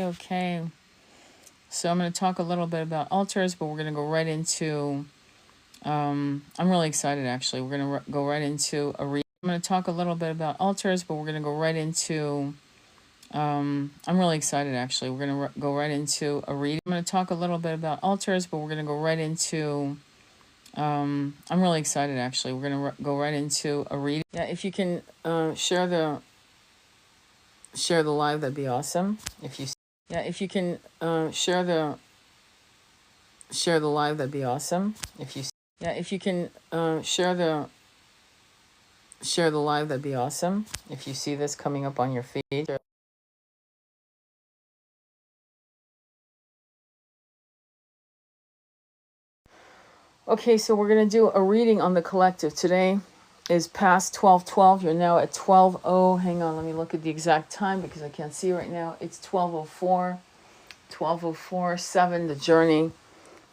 Okay, so I'm going to talk a little bit about altars, but we're going to go right into, I'm really excited actually. We're going to go right into a read. I'm going to talk a little bit about altars, but we're going to go right into, I'm really excited actually. We're going to go right into a reading. I'm going to talk a little bit about altars, but we're going to go right into, I'm really excited actually. We're going to go right into a reading. Yeah, if you can share the live, that'd be awesome. If you can share the live, that'd be awesome. If you can share the live, that'd be awesome. If you see this coming up on your feed. Okay, so we're gonna do a reading on the collective. Today is past 12:12. You're now at 12:0. Hang on, let me look at the exact time because I can't see right now. It's 12:04. 12:04. 7. The journey.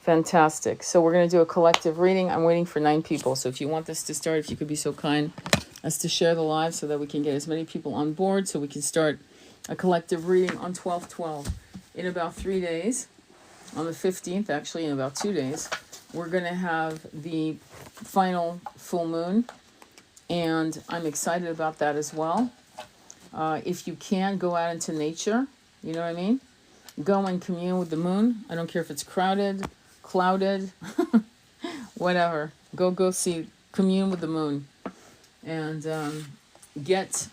Fantastic. So we're going to do a collective reading. I'm waiting for 9 people. So if you want this to start, if you could be so kind as to share the live so that we can get as many people on board so we can start a collective reading on 12/12. In about 3 days, on the 15th, actually in about 2 days, we're going to have the final full moon. And I'm excited about that as well. If you can, go out into nature. You know what I mean? Go and commune with the moon. I don't care if it's crowded, clouded, whatever. Go see, commune with the moon, and get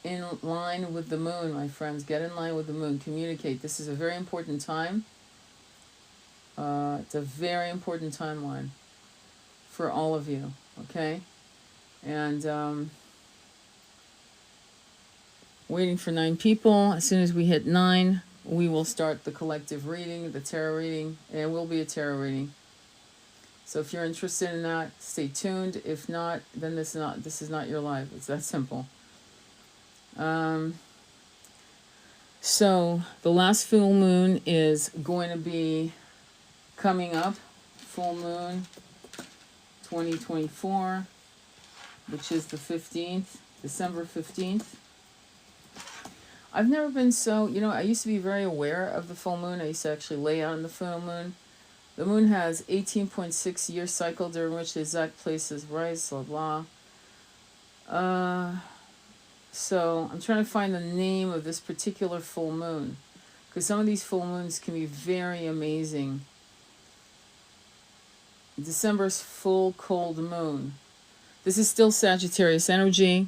in line with the moon, my friends. Get in line with the moon. Communicate. This is a very important time. It's a very important timeline for all of you. Okay, and waiting for 9 people. As soon as we hit 9. We will start the collective reading, the tarot reading, and it will be a tarot reading. So if you're interested in that, stay tuned. If not, then this is not your life. It's that simple. So the last full moon is going to be coming up. Full moon 2024, which is the 15th, December 15th. I've never been so, I used to be very aware of the full moon. I used to actually lay out on the full moon. The moon has 18.6 year cycle during which the exact places rise, blah, blah. So I'm trying to find the name of this particular full moon, because some of these full moons can be very amazing. December's full cold moon. This is still Sagittarius energy.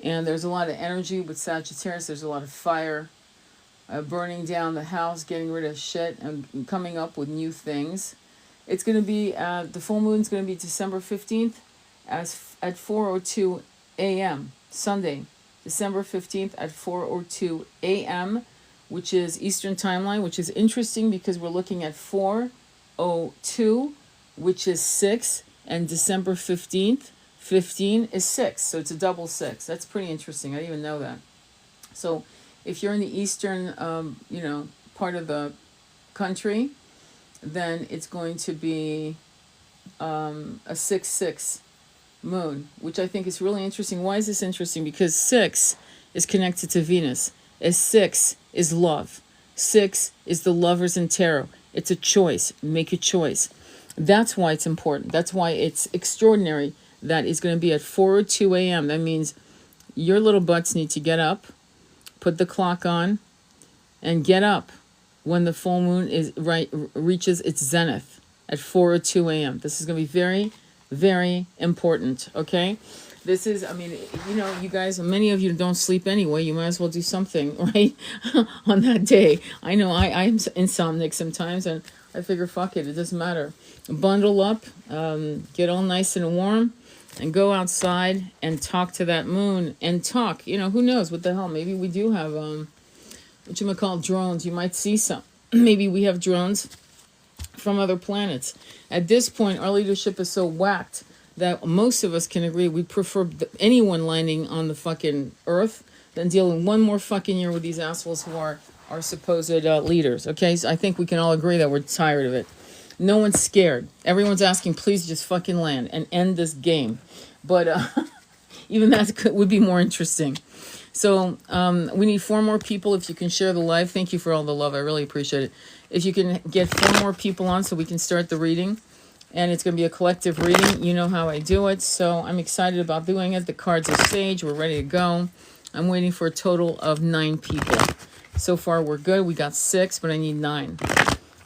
And there's a lot of energy with Sagittarius. There's a lot of fire, burning down the house, getting rid of shit, and coming up with new things. It's going to be, the full moon's going to be December 15th at 4:02 a.m. Sunday, December 15th at 4:02 a.m., which is Eastern Timeline, which is interesting because we're looking at 4:02, which is 6, and December 15th. 15 is 6, so it's a double 6. That's pretty interesting. I didn't even know that. So if you're in the eastern, part of the country, then it's going to be a 6/6 moon, which I think is really interesting. Why is this interesting? Because 6 is connected to Venus. As 6 is love. 6 is the lovers in tarot. It's a choice. Make a choice. That's why it's important. That's why it's extraordinary. That is going to be at 4:02 a.m. That means your little butts need to get up, put the clock on, and get up when the full moon reaches its zenith at 4:02 a.m. This is going to be very, very important, okay? This is, you guys, many of you don't sleep anyway. You might as well do something, right, on that day. I know I'm insomniac sometimes, and I figure, fuck it doesn't matter. Bundle up, get all nice and warm, and go outside and talk to that moon and talk. Who knows what the hell? Maybe we do have drones. You might see some. Maybe we have drones from other planets. At this point, our leadership is so whacked that most of us can agree we prefer anyone landing on the fucking earth than dealing one more fucking year with these assholes who are our supposed leaders. Okay, so I think we can all agree that we're tired of it. No one's scared. Everyone's asking, please just fucking land and end this game. But even that would be more interesting. So we need 4 more people. If you can share the live, thank you for all the love. I really appreciate it. If you can get 4 more people on so we can start the reading. And it's going to be a collective reading. You know how I do it. So I'm excited about doing it. The cards are sage. We're ready to go. I'm waiting for a total of 9 people. So far, we're good. We got 6, but I need 9.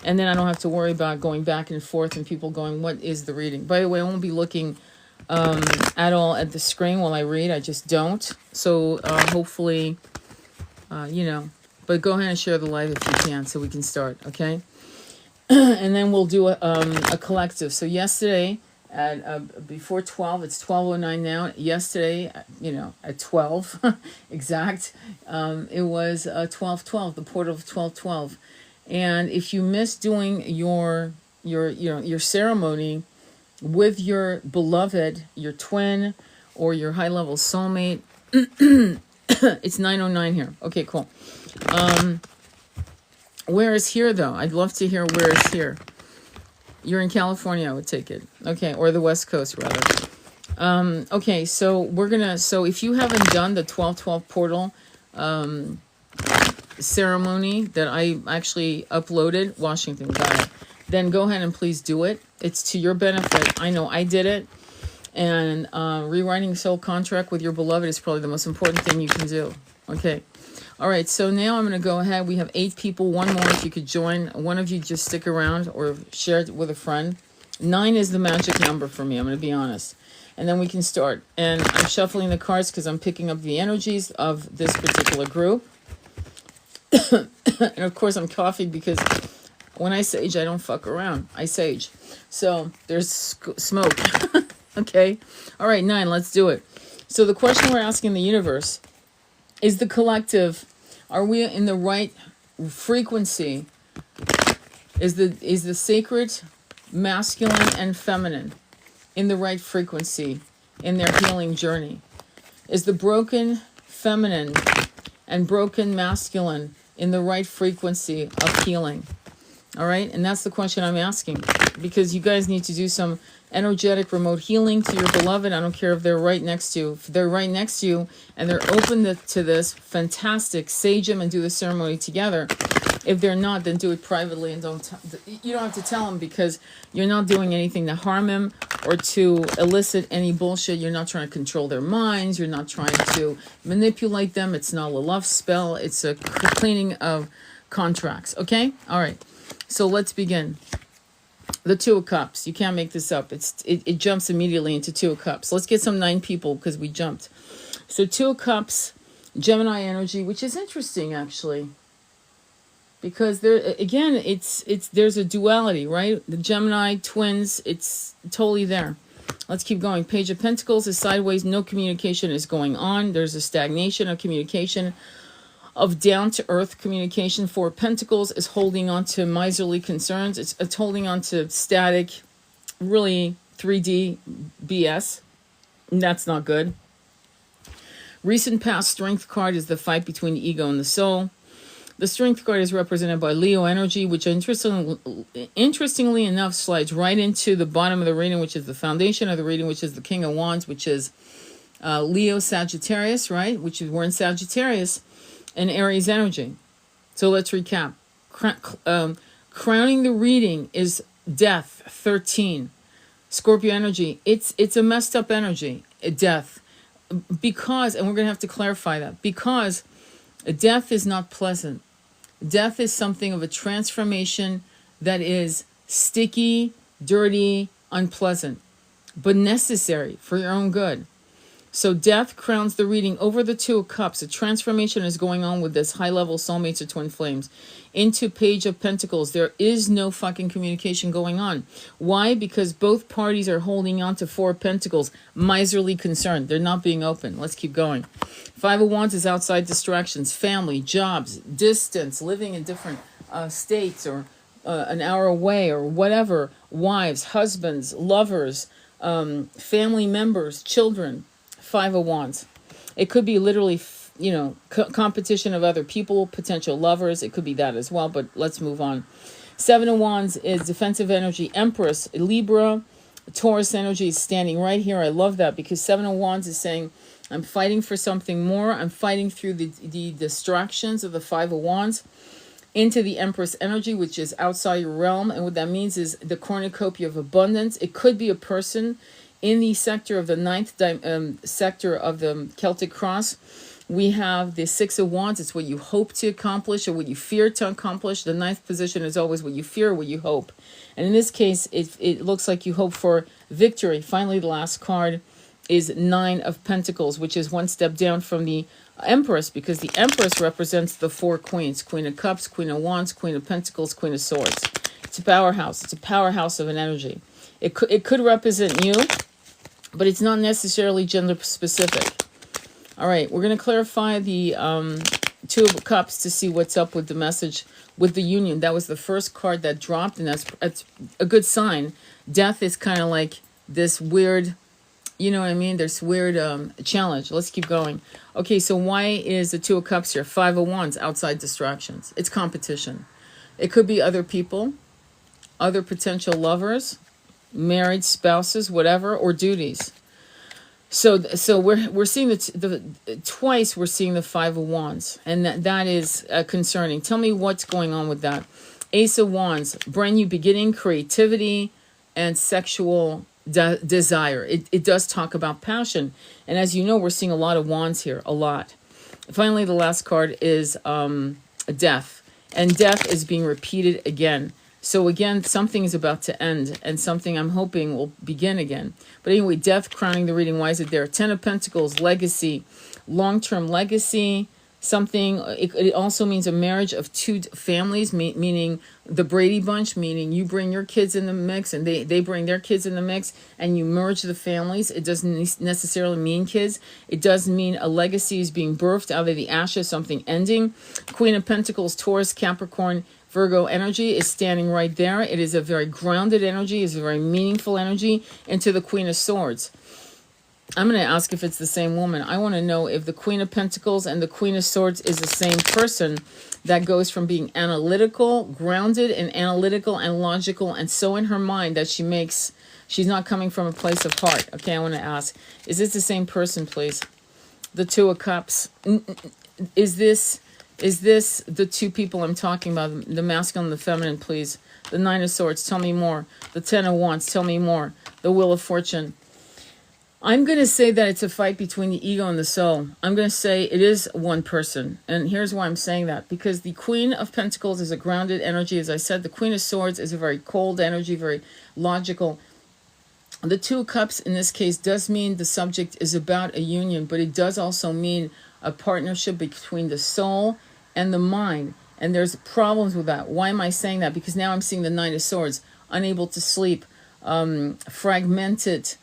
And then I don't have to worry about going back and forth and people going, what is the reading? By the way, I won't be looking at all at the screen while I read. I just don't. So hopefully, you know, but go ahead and share the live if you can so we can start, okay? And then we'll do a collective. So yesterday at before 12, it's 12:09 now. Yesterday, you know, at 12 exact, it was 12:12, the portal of 12:12. And if you miss doing your ceremony with your beloved, your twin, or your high-level soulmate, it's 9:09 here. Okay, cool. Where is here, though? I'd love to hear where is here. You're in California, I would take it. Okay, or the West Coast, rather. Okay, so we're going to... So if you haven't done the 12:12 portal ceremony that I actually uploaded, Washington, got it, then go ahead and please do it. It's to your benefit. I know I did it. And rewriting soul contract with your beloved is probably the most important thing you can do. Okay. All right, so now I'm going to go ahead. We have 8 people. 1 more if you could join. One of you just stick around or share it with a friend. 9 is the magic number for me, I'm going to be honest. And then we can start. And I'm shuffling the cards because I'm picking up the energies of this particular group. And of course I'm coughing because when I sage, I don't fuck around. I sage. So there's smoke. Okay. All right, 9, let's do it. So the question we're asking the universe is the collective, are we in the right frequency? Is the sacred masculine and feminine in the right frequency in their healing journey? Is the broken feminine and broken masculine in the right frequency of healing? All right, and that's the question I'm asking, because you guys need to do some energetic remote healing to your beloved. I don't care if they're right next to you. If they're right next to you and they're open to this, fantastic. Sage them and do the ceremony together. If they're not, then do it privately and you don't have to tell them, because you're not doing anything to harm them or to elicit any bullshit. You're not trying to control their minds. You're not trying to manipulate them. It's not a love spell. It's a cleaning of contracts. Okay? All right. So let's begin. The 2 of Cups. You can't make this up. It jumps immediately into 2 of Cups. Let's get some 9 people because we jumped. So 2 of Cups, Gemini energy, which is interesting actually, because there again, there's a duality, right? The Gemini twins, it's totally there. Let's keep going. Page of Pentacles is sideways. No communication is going on. There's a stagnation of communication, of down-to-earth communication. 4 of Pentacles is holding on to miserly concerns. It's holding on to static, really 3D BS. And that's not good. Recent past Strength card is the fight between the ego and the soul. The Strength card is represented by Leo energy, which interestingly enough slides right into the bottom of the reading, which is the foundation of the reading, which is the King of Wands, which is Leo Sagittarius, right? Which is, we're in Sagittarius. And Aries energy. So let's recap. Crowning the reading is Death, 13. Scorpio energy. It's a messed up energy, death. Because, and we're going to have to clarify that, because death is not pleasant. Death is something of a transformation that is sticky, dirty, unpleasant, but necessary for your own good. So death crowns the reading over the 2 of Cups. A transformation is going on with this high-level soulmates or twin flames into Page of Pentacles. There is no fucking communication going on. Why? Because both parties are holding on to 4 of Pentacles, miserly concerned. They're not being open. Let's keep going. 5 of Wands is outside distractions, family, jobs, distance, living in different states or an hour away or whatever. Wives, husbands, lovers, family members, children. 5 of Wands. It could be literally, you know, competition of other people, potential lovers. It could be that as well, but let's move on. 7 of Wands is defensive energy, Empress, Libra, Taurus energy is standing right here. I love that because 7 of Wands is saying, I'm fighting for something more. I'm fighting through the distractions of the Five of Wands into the Empress energy, which is outside your realm. And what that means is the cornucopia of abundance. It could be a person in the sector of the ninth sector of the Celtic cross. We have the Six of Wands. It's what you hope to accomplish or what you fear to accomplish. The ninth position is always what you fear, what you hope. And in this case, it looks like you hope for victory. Finally, the last card is Nine of Pentacles, which is one step down from the Empress, because the Empress represents the four queens: Queen of Cups, Queen of Wands, Queen of Pentacles, Queen of Swords. It's a powerhouse. It's a powerhouse of an energy. It could represent you, but it's not necessarily gender specific. All right, we're going to clarify the Two of Cups to see what's up with the message with the union. That was the first card that dropped, and that's a good sign. Death is kind of like this weird, you know what I mean? There's weird challenge. Let's keep going. Okay, so why is the Two of Cups here? Five of Wands, outside distractions. It's competition. It could be other people, other potential lovers, married spouses, whatever, or duties. So we're seeing twice we're seeing the Five of Wands, and that is concerning. Tell me what's going on with that. Ace of Wands, brand new beginning, creativity, and sexual desire. It does talk about passion, and as you know, we're seeing a lot of wands here, a lot. Finally, the last card is death, and death is being repeated again. So again, something is about to end, and something I'm hoping will begin again. But anyway, death crowning the reading. Why is it there? Ten of Pentacles, legacy, long-term legacy. Something, it also means a marriage of two families, meaning the Brady Bunch, meaning you bring your kids in the mix and they bring their kids in the mix, and you merge the families. It doesn't necessarily mean kids. It does mean a legacy is being birthed out of the ashes, something ending. Queen of Pentacles, Taurus, Capricorn, Virgo energy is standing right there. It is a very grounded energy. It's a very meaningful energy. Into the Queen of Swords. I'm going to ask if it's the same woman. I want to know if the Queen of Pentacles and the Queen of Swords is the same person that goes from being analytical, grounded and analytical and logical, and so in her mind that she's not coming from a place of heart. Okay, I want to ask, is this the same person, please? The Two of Cups. Is this the two people I'm talking about, the masculine and the feminine, please? The Nine of Swords, tell me more. The Ten of Wands, tell me more. The Wheel of Fortune. I'm going to say that it's a fight between the ego and the soul. I'm going to say it is one person. And here's why I'm saying that. Because the Queen of Pentacles is a grounded energy. As I said, the Queen of Swords is a very cold energy, very logical. The Two of Cups in this case does mean the subject is about a union, but it does also mean a partnership between the soul and the mind. And there's problems with that. Why am I saying that? Because now I'm seeing the Nine of Swords, unable to sleep, fragmented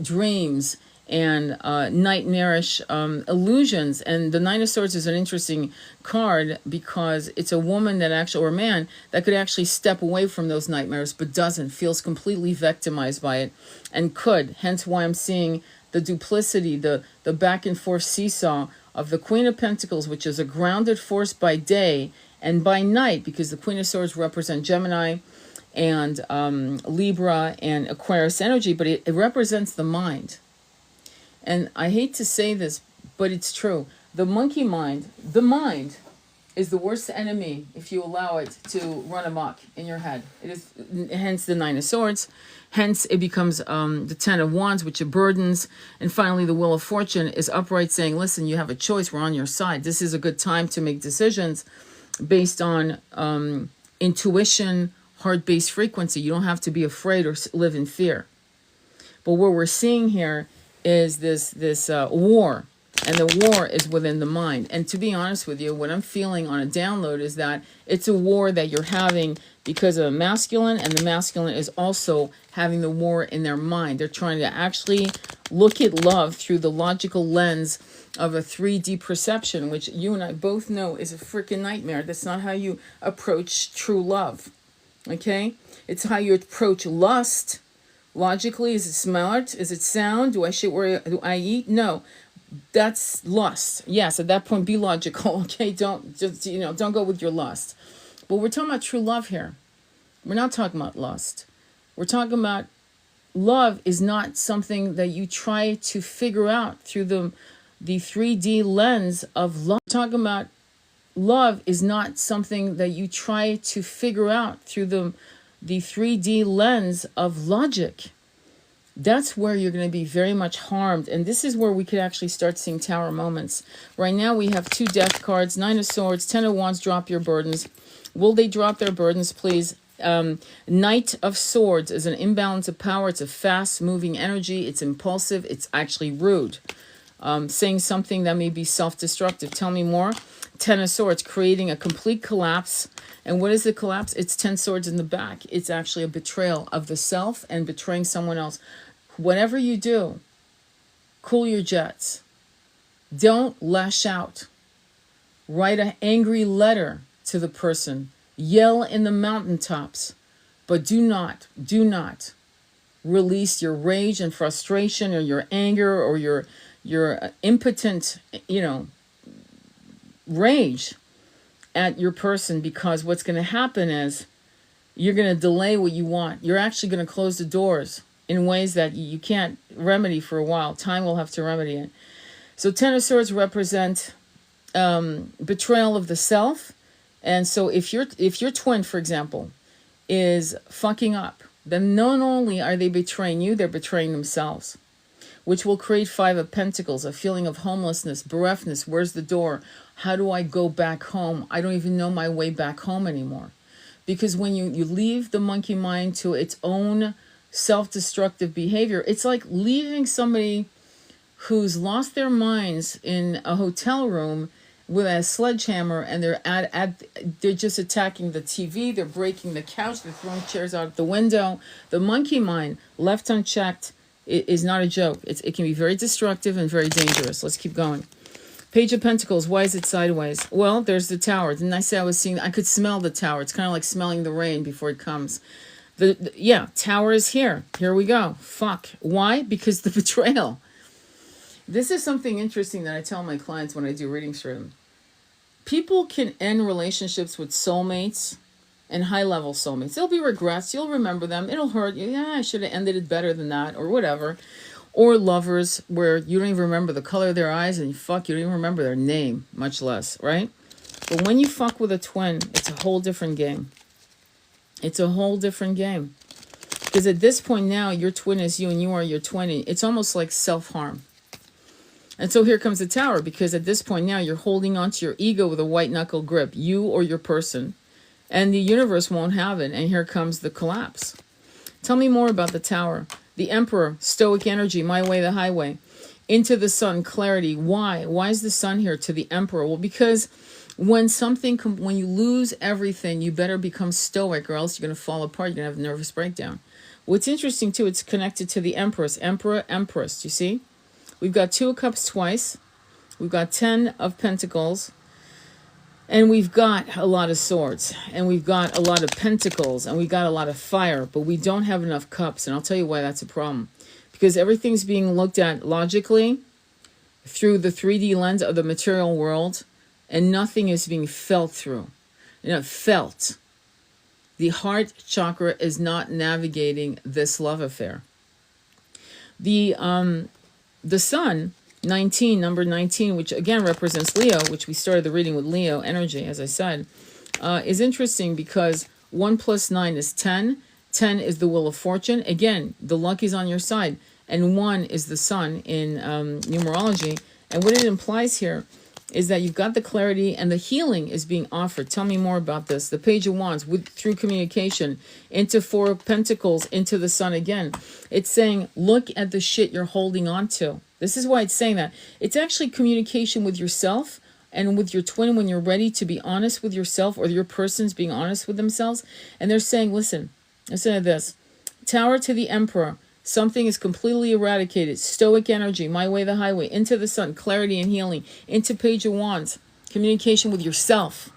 dreams, and nightmarish illusions. And the Nine of Swords is an interesting card because it's a woman that actually, or a man that could actually step away from those nightmares, but doesn't, feels completely victimized by it, and could. Hence why I'm seeing the duplicity, the back and forth seesaw of the Queen of Pentacles, which is a grounded force by day and by night, because the Queen of Swords represent Gemini and Libra and Aquarius energy, but it represents the mind. And I hate to say this, but it's true. The monkey mind, the mind, is the worst enemy if you allow it to run amok in your head. It is, hence the Nine of Swords. Hence it becomes the Ten of Wands, which it burdens. And finally, the Wheel of Fortune is upright, saying, listen, you have a choice. We're on your side. This is a good time to make decisions based on intuition, heart-based frequency. You don't have to be afraid or live in fear. But what we're seeing here is this war, and the war is within the mind. And to be honest with you, what I'm feeling on a download is that it's a war that you're having because of a masculine, and the masculine is also having the war in their mind. They're trying to actually look at love through the logical lens of a 3D perception, which you and I both know is a freaking nightmare. That's not how you approach true love. Okay, it's how you approach lust. Logically, is it smart? Is it sound? Do I shit where I eat? No, that's lust. Yes, at that point, be logical. Okay, don't go with your lust. But we're talking about true love here. We're not talking about lust. We're talking about love is not something that you try to figure out through the 3D lens of love. Talking about love is not something that you try to figure out through the 3D lens of logic. That's where you're going to be very much harmed. And this is where we could actually start seeing tower moments. Right now we have 2 death cards, 9 of swords, 10 of wands, drop your burdens. Will they drop their burdens, please? Knight of swords is an imbalance of power. It's a fast moving energy. It's impulsive. It's actually rude. Saying something that may be self-destructive. Tell me more. 10 of swords, creating a complete collapse. And what is the collapse? It's 10 swords in the back. It's actually a betrayal of the self and betraying someone else. Whatever you do, cool your jets. Don't lash out. Write an angry letter to the person. Yell in the mountaintops. But do not release your rage and frustration or your anger or your impotent, rage at your person, because what's going to happen is you're going to delay what you want. You're actually going to close the doors in ways that you can't remedy for a while. Time will have to remedy it. So 10 of swords represent betrayal of the self. And so if your twin, for example, is fucking up, then not only are they betraying you, they're betraying themselves, which will create 5 of pentacles, a feeling of homelessness, bereftness. Where's the door? How do I go back home? I don't even know my way back home anymore. Because when you leave the monkey mind to its own self-destructive behavior, it's like leaving somebody who's lost their minds in a hotel room with a sledgehammer, and they're just attacking the TV, they're breaking the couch, they're throwing chairs out the window. The monkey mind, left unchecked, is not a joke. It can be very destructive and very dangerous. Let's keep going. Page of Pentacles, why is it sideways? Well, there's the tower. Didn't I say I could smell the tower? It's kind of like smelling the rain before it comes. Tower is here. Here we go. Fuck. Why? Because the betrayal. This is something interesting that I tell my clients when I do readings for them. People can end relationships with soulmates and high-level soulmates. There'll be regrets. You'll remember them. It'll hurt you. Yeah, I should have ended it better than that, or whatever. Or lovers where you don't even remember the color of their eyes, and you don't even remember their name, much less, right? But when you fuck with a twin, it's a whole different game. It's a whole different game. Because at this point now, your twin is you and you are your twin. It's almost like self-harm. And so here comes the tower, because at this point now, you're holding on to your ego with a white-knuckle grip, you or your person. And the universe won't have it. And here comes the collapse. Tell me more about the tower. The Emperor, stoic energy, my way, the highway. Into the sun, clarity. Why? Why is the sun here to the Emperor? Well, because when you lose everything, you better become stoic, or else you're going to fall apart. You're going to have a nervous breakdown. What's interesting, too, it's connected to the Empress. Emperor, Empress. Do you see? We've got 2 of Cups twice. We've got 10 of Pentacles. And we've got a lot of swords, and we've got a lot of pentacles, and we've got a lot of fire, but we don't have enough cups. And I'll tell you why that's a problem. Because everything's being looked at logically through the 3D lens of the material world, and nothing is being felt through. Felt. The heart chakra is not navigating this love affair. The sun, 19, number 19, which again represents Leo, which we started the reading with Leo energy, as I said, is interesting because 1 + 9 is 10. 10 is the wheel of fortune. Again, the luck is on your side. And 1 is the sun in numerology. And what it implies here is that you've got the clarity and the healing is being offered. Tell me more about this. The Page of Wands, through communication, into 4 of Pentacles, into the sun again. It's saying, look at the shit you're holding on to. This is why it's saying that. It's actually communication with yourself and with your twin when you're ready to be honest with yourself, or your person's being honest with themselves. And they're saying, listen to this. Tower to the Emperor. Something is completely eradicated. Stoic energy, my way, the highway. Into the sun, clarity and healing. Into Page of Wands, communication with yourself.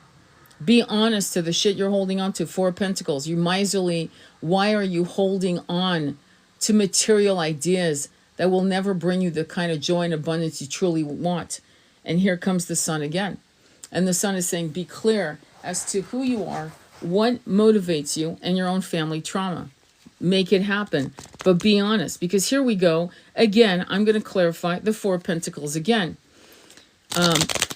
Be honest to the shit you're holding on to. 4 of Pentacles. You miserly. Why are you holding on to material ideas that will never bring you the kind of joy and abundance you truly want? And here comes the sun again. And the sun is saying, be clear as to who you are, what motivates you, and your own family trauma. Make it happen. But be honest, because here we go. Again, I'm going to clarify the Four of Pentacles again.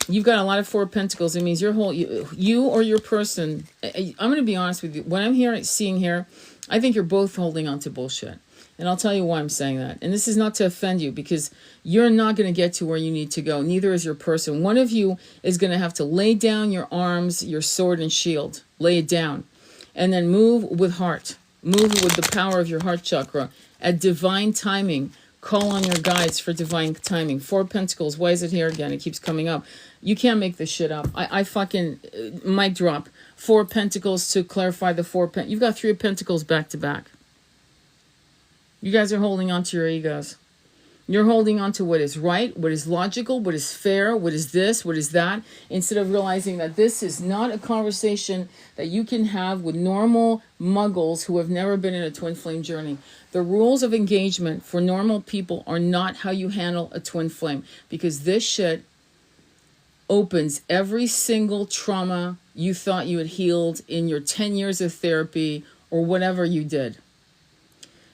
You've got a lot of Four of Pentacles. It means your whole, you or your person, I'm going to be honest with you. What I'm seeing here, I think you're both holding on to bullshit. And I'll tell you why I'm saying that. And this is not to offend you, because you're not going to get to where you need to go. Neither is your person. One of you is going to have to lay down your arms, your sword and shield. Lay it down. And then move with heart. Move with the power of your heart chakra. At divine timing. Call on your guides for divine timing. Four of Pentacles. Why is it here again? It keeps coming up. You can't make this shit up. I fucking mic drop. Four of Pentacles to clarify the Four of Pentacles. You've got Three of Pentacles back to back. You guys are holding on to your egos. You're holding on to what is right, what is logical, what is fair, what is this, what is that, instead of realizing that this is not a conversation that you can have with normal muggles who have never been in a twin flame journey. The rules of engagement for normal people are not how you handle a twin flame, because this shit opens every single trauma you thought you had healed in your 10 years of therapy or whatever you did.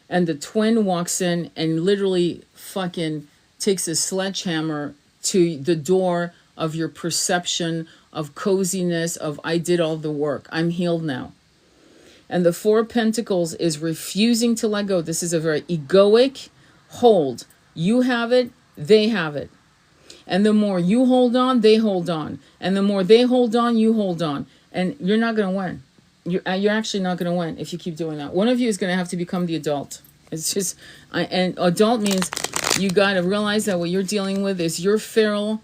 And the twin walks in and literally fucking takes a sledgehammer to the door of your perception of coziness, of I did all the work. I'm healed now. And the Four of Pentacles is refusing to let go. This is a very egoic hold. You have it, they have it. And the more you hold on, they hold on. And the more they hold on, you hold on. And you're not going to win. You're actually not going to win if you keep doing that. One of you is going to have to become the adult. It's just, and adult means you got to realize that what you're dealing with is your feral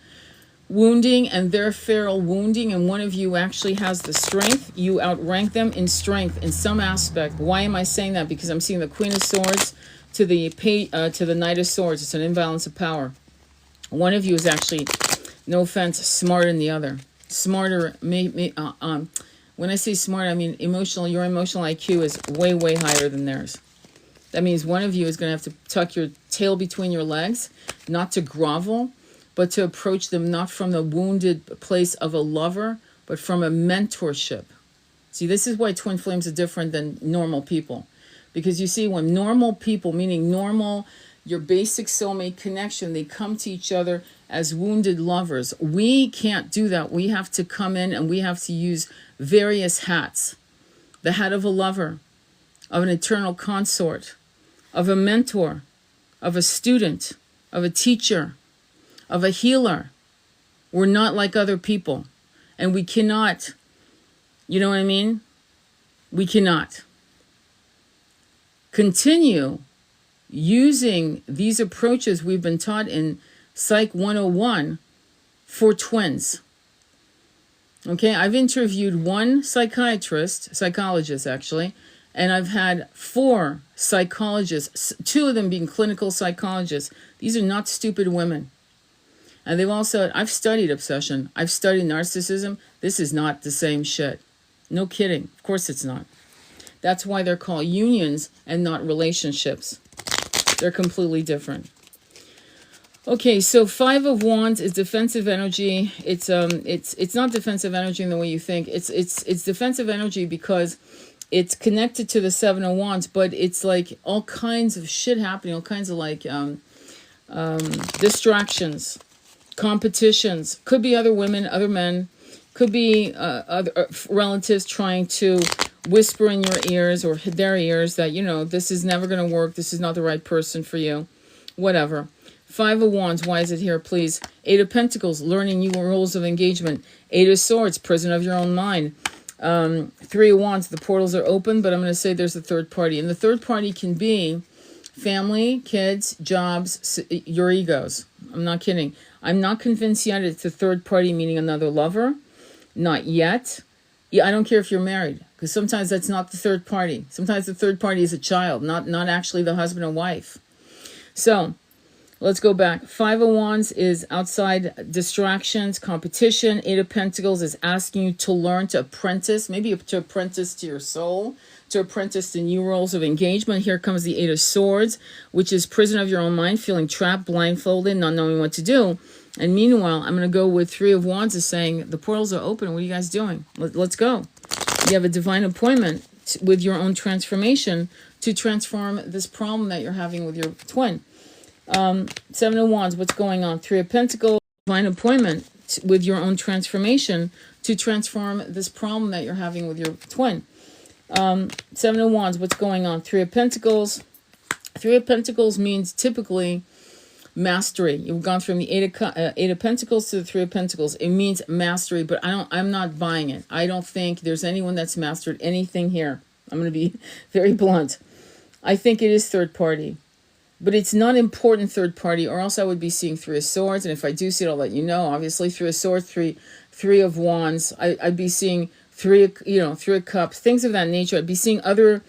wounding and their feral wounding, and one of you actually has the strength. You outrank them in strength in some aspect. Why am I saying that? Because I'm seeing the Queen of Swords to the Knight of Swords. It's an imbalance of power. One of you is actually, no offense, smarter than the other. Smarter, when I say smart, I mean emotional. Your emotional IQ is way, way higher than theirs. That means one of you is going to have to tuck your tail between your legs, not to grovel, but to approach them not from the wounded place of a lover, but from a mentorship. See, this is why twin flames are different than normal people. Because you see, when normal people, meaning normal, your basic soulmate connection, they come to each other as wounded lovers. We can't do that. We have to come in and we have to use various hats. The hat of a lover, of an eternal consort, of a mentor, of a student, of a teacher, of a healer. We're not like other people. And we cannot, you know what I mean? We cannot continue using these approaches we've been taught in Psych 101 for twins. Okay, I've interviewed one psychologist actually, and I've had 4 psychologists, 2 of them being clinical psychologists. These are not stupid women. And they've all said, I've studied obsession. I've studied narcissism. This is not the same shit. No kidding. Of course it's not. That's why they're called unions and not relationships. They're completely different. Okay, so 5 of Wands is defensive energy. It's not defensive energy in the way you think. It's defensive energy because it's connected to the 7 of Wands, but it's like all kinds of shit happening, all kinds of like distractions, competitions. Could be other women, other men. Could be other relatives trying to whisper in your ears or their ears that, you know, this is never going to work. This is not the right person for you. Whatever. 5 of Wands, why is it here, please? 8 of Pentacles, learning new rules of engagement. 8 of Swords, prison of your own mind. 3 of Wands, the portals are open, but I'm going to say there's a third party. And the third party can be family, kids, jobs, your egos. I'm not kidding. I'm not convinced yet it's a third party, meaning another lover. Not yet. Yeah, I don't care if you're married, because sometimes that's not the third party. Sometimes the third party is a child, not actually the husband and wife. So let's go back. 5 of Wands is outside distractions, competition. 8 of Pentacles is asking you to learn, to apprentice, maybe to apprentice to your soul, to apprentice to new roles of engagement. Here comes the 8 of Swords, which is prison of your own mind, feeling trapped, blindfolded, not knowing what to do. And meanwhile, I'm going to go with 3 of Wands is saying, the portals are open. What are you guys doing? Let's go. You have a divine appointment. with your own transformation to transform this problem that you're having with your twin. Seven of Wands, what's going on? Three of Pentacles, divine appointment with your own transformation to transform this problem that you're having with your twin. Seven of Wands, what's going on? Three of Pentacles. Three of Pentacles means typically mastery. You've gone from the Eight of Pentacles to the Three of Pentacles. It means mastery, but I'm not buying it. I don't think there's anyone that's mastered anything here. I'm going to be very blunt. I think it is third party, but it's not important third party, or else I would be seeing Three of Swords. And if I do see it, I'll let you know. Obviously, Three of Swords, Three of Wands. I'd be seeing Three of Cups, things of that nature. I'd be seeing other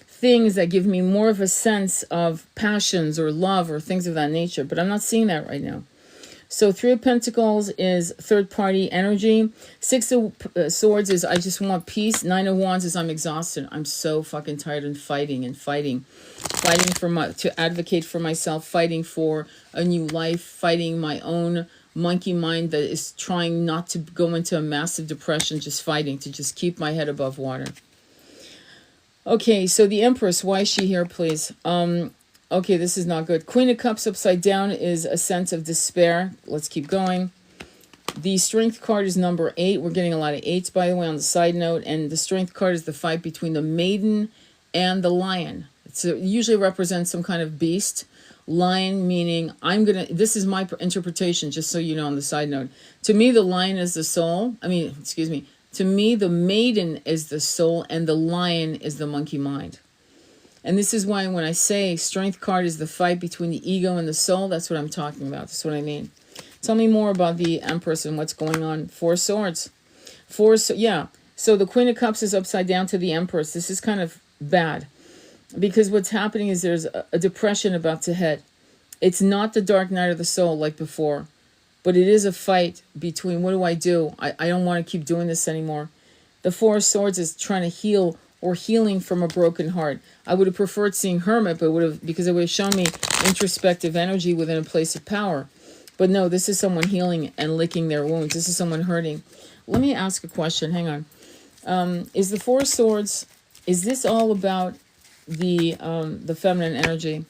things that give me more of a sense of passions or love or things of that nature, but I'm not seeing that right now. So Three of Pentacles is third party energy. Six of Swords is I just want peace. Nine of Wands is I'm exhausted. I'm so fucking tired and fighting for to advocate for myself, fighting for a new life, fighting my own monkey mind that is trying not to go into a massive depression, just fighting to just keep my head above water. Okay, so the Empress, why is she here, please? Okay, this is not good. Queen of Cups upside down is a sense of despair. Let's keep going. The Strength card is number 8. We're getting a lot of 8s, by the way, on the side note. And the Strength card is the fight between the Maiden and the Lion. It usually represents some kind of beast. Lion meaning this is my interpretation, just so you know, on the side note. To me, the lion is the soul. To me, the Maiden is the soul and the Lion is the monkey mind. And this is why when I say Strength card is the fight between the ego and the soul, that's what I'm talking about. That's what I mean. Tell me more about the Empress and what's going on. Four Swords. Yeah. So the Queen of Cups is upside down to the Empress. This is kind of bad. Because what's happening is there's a depression about to hit. It's not the dark night of the soul like before. But it is a fight between what do? I don't want to keep doing this anymore. The Four of Swords is trying to heal or healing from a broken heart. I would have preferred seeing Hermit, but because it would have shown me introspective energy within a place of power. But no, this is someone healing and licking their wounds. This is someone hurting. Let me ask a question. Hang on. Is the Four of Swords, is this all about the feminine energy?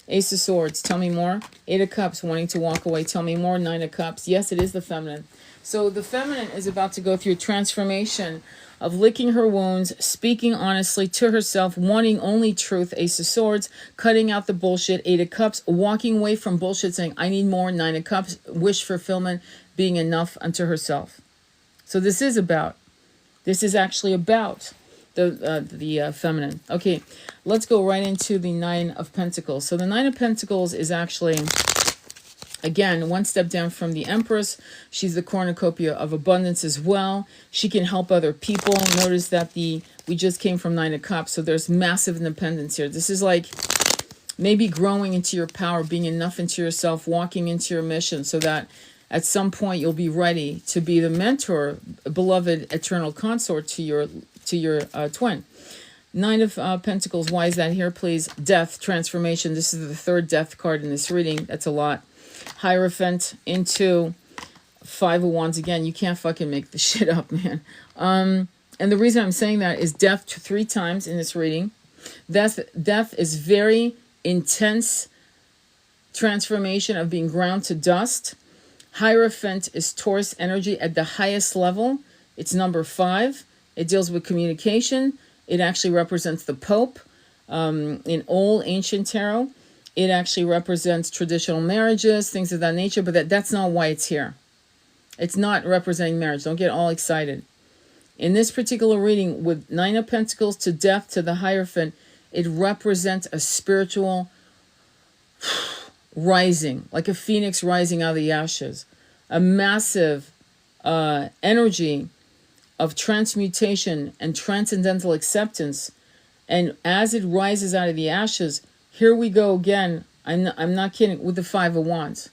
Ace of Swords, tell me more. Eight of Cups, wanting to walk away, tell me more. Nine of Cups, yes, it is the feminine. So the feminine is about to go through a transformation of licking her wounds, speaking honestly to herself, wanting only truth. Ace of Swords, cutting out the bullshit. Eight of Cups, walking away from bullshit, saying, I need more. Nine of Cups, wish fulfillment, being enough unto herself. So this is actually about the feminine. Okay, let's go right into the Nine of Pentacles. So the Nine of Pentacles is actually, again, one step down from the Empress. She's the cornucopia of abundance as well. She can help other people. Notice that we just came from Nine of Cups, so there's massive independence here. This is like maybe growing into your power, being enough into yourself, walking into your mission, so that at some point you'll be ready to be the mentor, beloved eternal consort to your twin. Nine of Pentacles, why is that here, please? Death, transformation. This is the third death card in this reading. That's a lot. Hierophant into Five of Wands. Again, you can't fucking make this shit up, man. And the reason I'm saying that is death 3 times in this reading. Death is very intense transformation of being ground to dust. Hierophant is Taurus energy at the highest level. It's number 5. It deals with communication. It actually represents the Pope. In old ancient tarot, it actually represents traditional marriages, things of that nature, but that's not why it's here. It's not representing marriage. Don't get all excited. In this particular reading, with Nine of Pentacles to death to the Hierophant, it represents a spiritual rising, like a phoenix rising out of the ashes. A massive energy of transmutation and transcendental acceptance. And as it rises out of the ashes, here we go again. I'm not kidding, with the Five of Wands.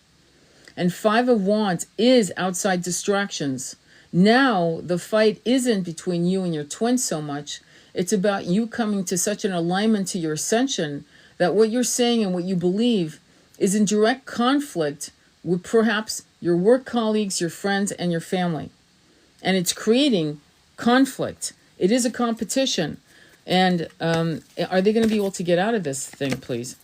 And Five of Wands is outside distractions. Now the fight isn't between you and your twin so much. It's about you coming to such an alignment to your ascension that what you're saying and what you believe is in direct conflict with perhaps your work colleagues, your friends, and your family. And it's creating conflict. It is a competition. And are they going to be able to get out of this thing, please?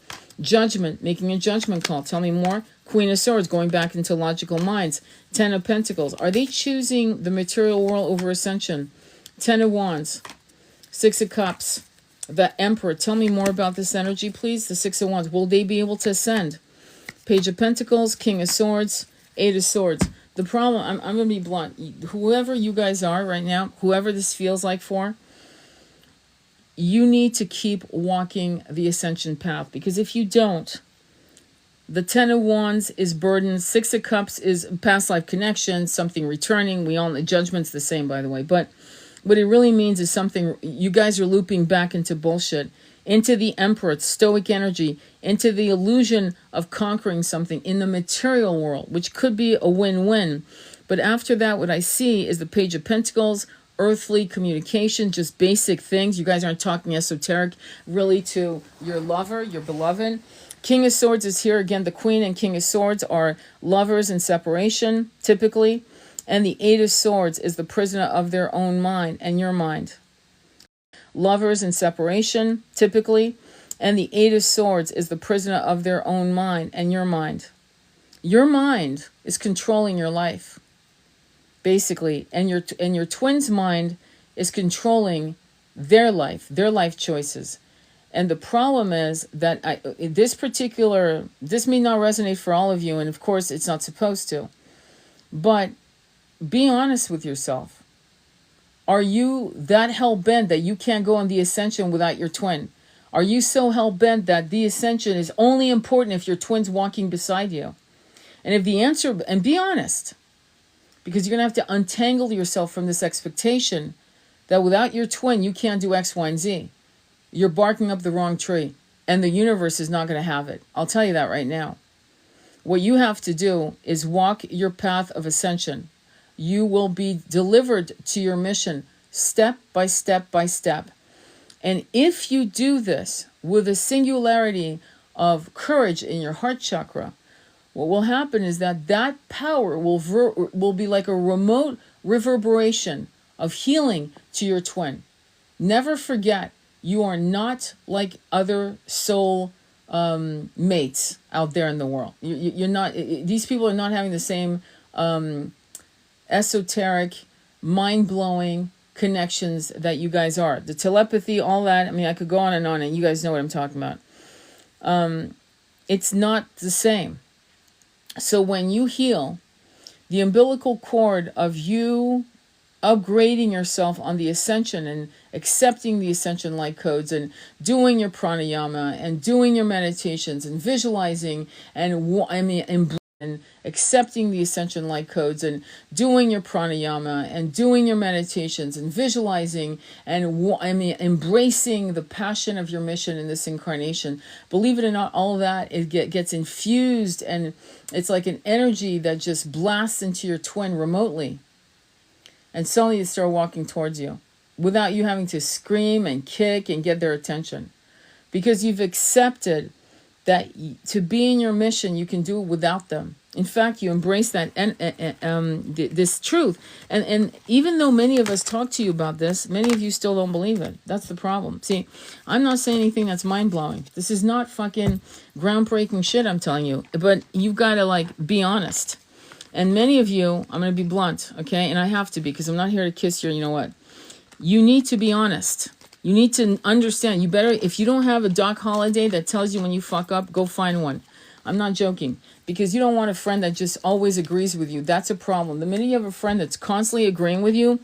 Judgment, making a judgment call. Tell me more. Queen of Swords, going back into logical minds. Ten of Pentacles. Are they choosing the material world over ascension? Ten of Wands. Six of Cups. The Emperor. Tell me more about this energy, please. The Six of Wands. Will they be able to ascend? Page of Pentacles. King of Swords. Eight of Swords. The problem, I'm going to be blunt. Whoever you guys are right now, whoever this feels like for, you need to keep walking the ascension path. Because if you don't, the Ten of Wands is burden. Six of Cups is past life connection, something returning. We all, judgment's the same, by the way. But what it really means is something, you guys are looping back into bullshit, into the Emperor, stoic energy, into the illusion of conquering something in the material world, which could be a win-win. But after that, what I see is the Page of Pentacles, earthly communication, just basic things. You guys aren't talking esoteric really to your lover, your beloved. King of Swords is here. Again, the Queen and King of Swords are lovers in separation, typically. And the Eight of Swords is the prisoner of their own mind and your mind. Lovers in separation, typically. And the Eight of Swords is the prisoner of their own mind and your mind. Your mind is controlling your life, basically. And your twin's mind is controlling their life choices. And the problem is that this may not resonate for all of you, and of course it's not supposed to. But be honest with yourself. Are you that hell-bent that you can't go on the ascension without your twin? Are you so hell-bent that the ascension is only important if your twin's walking beside you? And if the answer, and be honest, because you're going to have to untangle yourself from this expectation that without your twin you can't do X, Y, and Z. You're barking up the wrong tree, and the universe is not going to have it. I'll tell you that right now. What you have to do is walk your path of ascension. You will be delivered to your mission step by step by step. And if you do this with a singularity of courage in your heart chakra, what will happen is that power will be like a remote reverberation of healing to your twin. Never forget, you are not like other soul mates out there in the world. You're not. These people are not having the same esoteric, mind-blowing connections that you guys are. The telepathy, all that. I mean, I could go on, and you guys know what I'm talking about. It's not the same. So when you heal, the umbilical cord of you upgrading yourself on the ascension and accepting the ascension light codes and doing your pranayama and doing your meditations and visualizing and accepting the ascension light codes and doing your pranayama and doing your meditations and visualizing and embracing the passion of your mission in this incarnation. Believe it or not, all of that, it gets infused, and it's like an energy that just blasts into your twin remotely. And suddenly they start walking towards you without you having to scream and kick and get their attention. Because you've accepted that to be in your mission, you can do it without them. In fact, you embrace that this truth. And even though many of us talk to you about this, many of you still don't believe it. That's the problem. See, I'm not saying anything that's mind-blowing. This is not fucking groundbreaking shit I'm telling you. But you've got to, be honest. And many of you, I'm going to be blunt, okay? And I have to be, because I'm not here to kiss your, you know what? You need to be honest. You need to understand. You better, if you don't have a Doc Holiday that tells you when you fuck up, go find one. I'm not joking. Because you don't want a friend that just always agrees with you. That's a problem. The minute you have a friend that's constantly agreeing with you,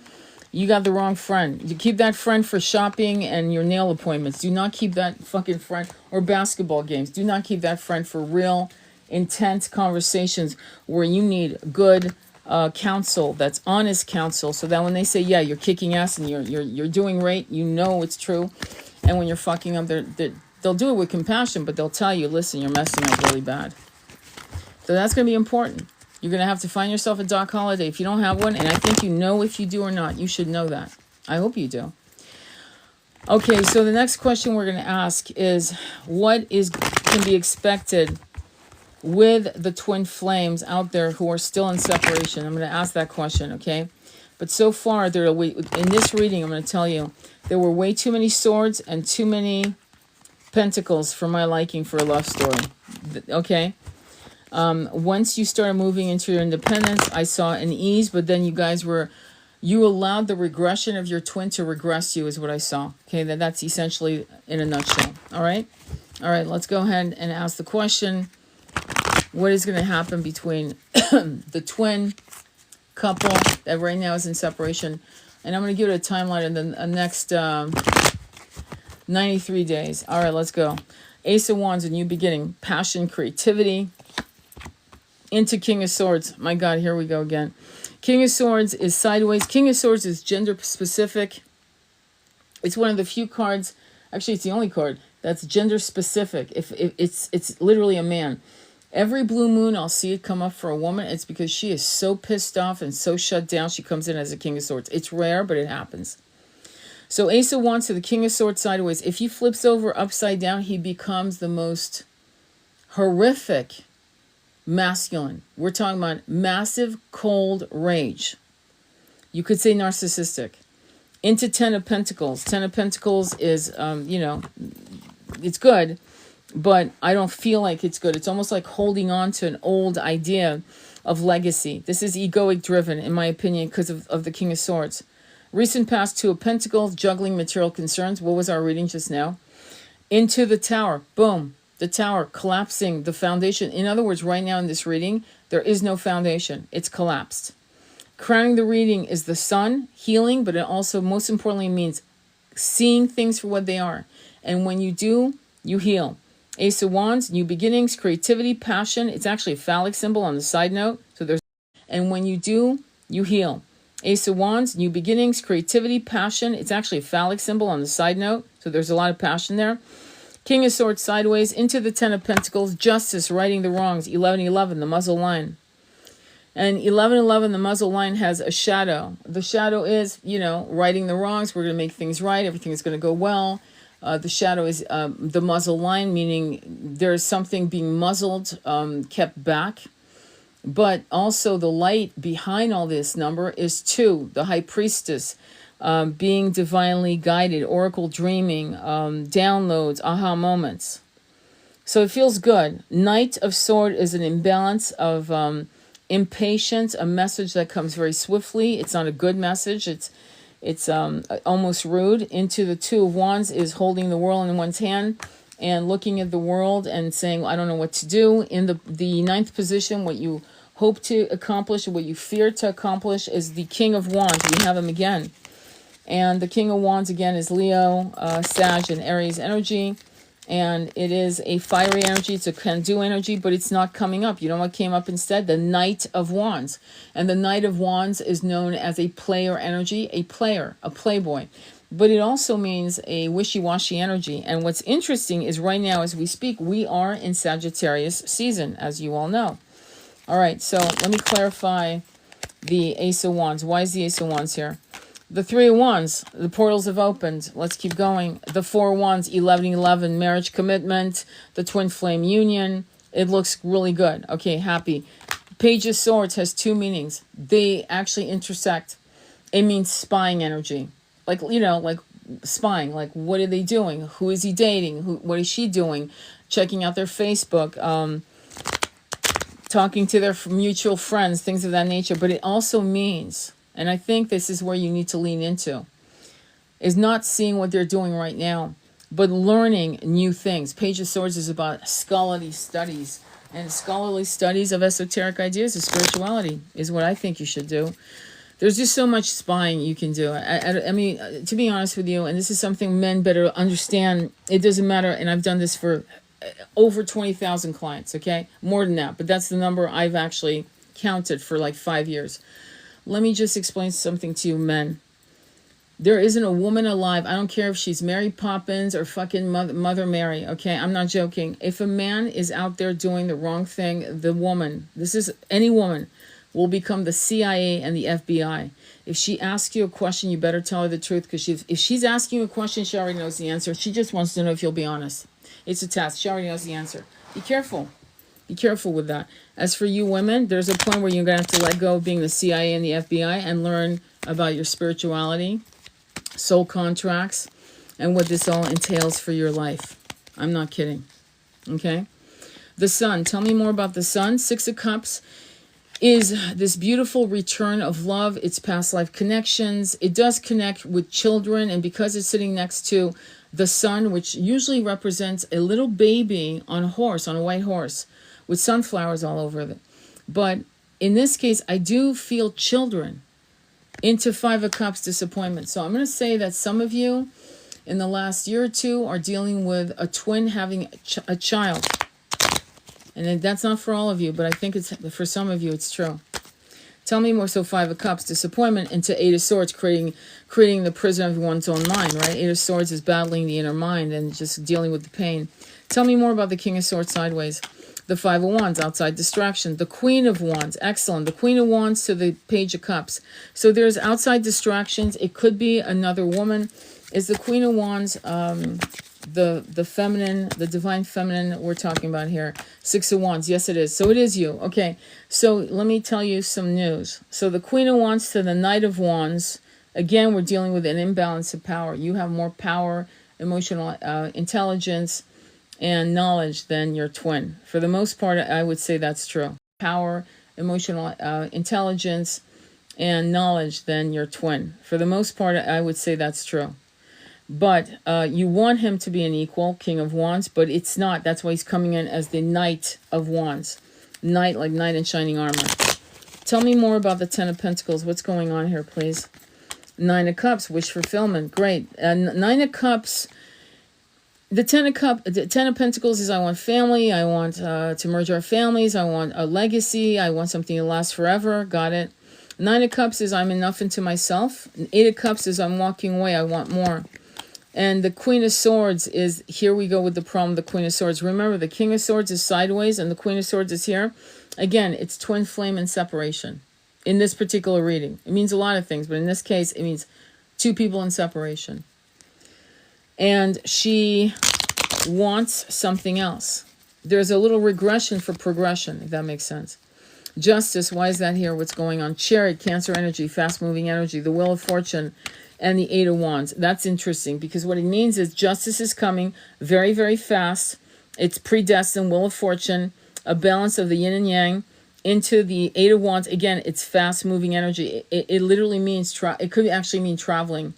you got the wrong friend. You keep that friend for shopping and your nail appointments. Do not keep that fucking friend, or basketball games. Do not keep that friend for real intense conversations where you need good counsel, that's honest counsel, so that when they say, yeah, you're kicking ass and you're doing right, you know it's true. And when you're fucking up, they'll do it with compassion, but they'll tell you, listen, you're messing up really bad. So that's going to be important. You're going to have to find yourself a Doc Holiday if you don't have one, and I think you know if you do or not. You should know that. I hope you do. Okay, so the next question we're going to ask is, what can be expected with the twin flames out there who are still in separation? I'm going to ask that question, okay? But so far, in this reading, I'm going to tell you, there were way too many swords and too many pentacles for my liking for a love story. Okay? Once you started moving into your independence, I saw an ease, but then you allowed the regression of your twin to regress you, is what I saw. Okay, that's essentially in a nutshell. All right? All right, let's go ahead and ask the question. What is going to happen between the twin couple that right now is in separation? And I'm going to give it a timeline in the next 93 days. All right, let's go. Ace of Wands, a new beginning. Passion, creativity. Into King of Swords. My God, here we go again. King of Swords is sideways. King of Swords is gender specific. It's one of the few cards, actually it's the only card, that's gender specific. If it's literally a man. Every blue moon I'll see it come up for a woman. It's because she is so pissed off and so shut down, she comes in as a King of Swords. It's rare, but it happens. So Ace of Wands to the King of Swords sideways. If he flips over upside down, he becomes the most horrific masculine. We're talking about massive cold rage. You could say narcissistic. Into Ten of Pentacles. Ten of Pentacles is, it's good, but I don't feel like it's good. It's almost like holding on to an old idea of legacy. This is egoic driven, in my opinion, because of the King of Swords. Recent past, Two of Pentacles, juggling material concerns. What was our reading just now? Into the Tower. Boom. The Tower, collapsing the foundation. In other words, right now in this reading, there is no foundation. It's collapsed. Crowning the reading is the Sun, healing, but it also, most importantly, means seeing things for what they are. And when you do, you heal. Ace of Wands, new beginnings, creativity, passion. It's actually a phallic symbol on the side note. And when you do, you heal. Ace of Wands, new beginnings, creativity, passion. It's actually a phallic symbol on the side note. So there's a lot of passion there. King of Swords sideways, into the Ten of Pentacles, justice, righting the wrongs, 11-11, the muzzle line. And 11-11, the muzzle line has a shadow. The shadow is, righting the wrongs. We're going to make things right. Everything is going to go well. The shadow is the muzzle line, meaning there's something being muzzled, kept back. But also the light behind all this number is 2, the High Priestess. Being divinely guided, oracle dreaming, downloads, aha moments. So it feels good. Knight of Sword is an imbalance of impatience, a message that comes very swiftly. It's not a good message. It's almost rude. Into the Two of Wands is holding the world in one's hand and looking at the world and saying, well, I don't know what to do. In the ninth position, what you hope to accomplish, what you fear to accomplish, is the King of Wands. We have him again. And the King of Wands, again, is Leo, Sag, and Aries energy. And it is a fiery energy. It's a can-do energy, but it's not coming up. You know what came up instead? The Knight of Wands. And the Knight of Wands is known as a player energy, a player, a playboy. But it also means a wishy-washy energy. And what's interesting is right now as we speak, we are in Sagittarius season, as you all know. All right, so let me clarify the Ace of Wands. Why is the Ace of Wands here? The Three of Wands, the portals have opened. Let's keep going. The Four of Wands, 11-11, marriage commitment, the twin flame union. It looks really good. Okay, happy. Page of Swords has 2 meanings. They actually intersect. It means spying energy. Like, like spying. Like, what are they doing? Who is he dating? What is she doing? Checking out their Facebook. Talking to their mutual friends, things of that nature. But it also means, and I think this is where you need to lean into, is not seeing what they're doing right now, but learning new things. Page of Swords is about scholarly studies. And scholarly studies of esoteric ideas of spirituality is what I think you should do. There's just so much spying you can do. I mean, to be honest with you, and this is something men better understand, it doesn't matter, and I've done this for over 20,000 clients, okay? More than that, but that's the number I've actually counted for like 5 years. Let me just explain something to you, men. There isn't a woman alive, I don't care if she's Mary Poppins or fucking Mother Mary, okay? I'm not joking. If a man is out there doing the wrong thing, the woman, this is any woman, will become the CIA and the FBI. If she asks you a question, you better tell her the truth, because if she's asking you a question, she already knows the answer. She just wants to know if you'll be honest. It's a test. She already knows the answer. Be careful. Be careful with that. As for you women, there's a point where you're going to have to let go of being the CIA and the FBI and learn about your spirituality, soul contracts, and what this all entails for your life. I'm not kidding. Okay? The Sun. Tell me more about the Sun. Six of Cups is this beautiful return of love. It's past life connections. It does connect with children, and because it's sitting next to the Sun, which usually represents a little baby on a horse, on a white horse, with sunflowers all over it. But in this case, I do feel children into Five of Cups disappointment. So I'm going to say that some of you in the last year or two are dealing with a twin having a child. And that's not for all of you, but I think it's for some of you, it's true. Tell me more. So Five of Cups, disappointment, into Eight of Swords, creating the prison of one's own mind, right? Eight of Swords is battling the inner mind and just dealing with the pain. Tell me more about the King of Swords sideways. The Five of Wands, outside distraction. The Queen of Wands, excellent. The Queen of Wands to the Page of Cups. So there's outside distractions. It could be another woman. Is the Queen of Wands the feminine, the divine feminine we're talking about here? Six of Wands, yes it is. So it is you. Okay, so let me tell you some news. So the Queen of Wands to the Knight of Wands. Again, we're dealing with an imbalance of power. You have more power, emotional intelligence, and knowledge than your twin. For the most part, I would say that's true. Power, emotional intelligence, and knowledge than your twin. For the most part, I would say that's true. But you want him to be an equal, King of Wands, but it's not. That's why he's coming in as the Knight of Wands. Knight, like knight in shining armor. Tell me more about the Ten of Pentacles. What's going on here, please? Nine of Cups, wish fulfillment. Great. Nine of Cups. The Ten of Pentacles is I want family. I want to merge our families. I want a legacy. I want something to last forever. Got it. Nine of Cups is I'm enough into myself. Eight of Cups is I'm walking away. I want more. And the Queen of Swords is, here we go with the problem, the Queen of Swords. Remember, the King of Swords is sideways and the Queen of Swords is here. Again, it's twin flame and separation in this particular reading. It means a lot of things, but in this case, it means two people in separation. And she wants something else. There's a little regression for progression, if that makes sense. Justice, why is that here? What's going on? Chariot, Cancer energy, fast-moving energy, the Wheel of Fortune, and the Eight of Wands. That's interesting because what it means is justice is coming very, very fast. It's predestined, Wheel of Fortune, a balance of the yin and yang into the Eight of Wands. Again, it's fast-moving energy. It literally means, it could actually mean traveling,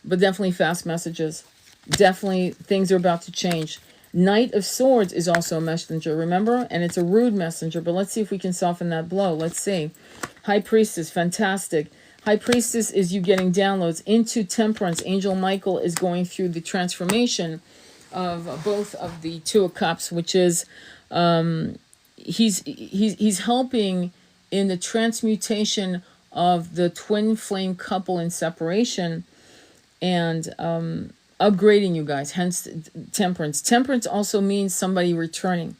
but definitely fast messages. Definitely things are about to change. Knight of Swords is also a messenger, remember? And it's a rude messenger, but let's see if we can soften that blow. Let's see. High Priestess, fantastic. High Priestess is you getting downloads into Temperance. Angel Michael is going through the transformation of both of the Two of Cups, which is he's helping in the transmutation of the twin flame couple in separation and upgrading you guys, hence Temperance. Temperance also means somebody returning.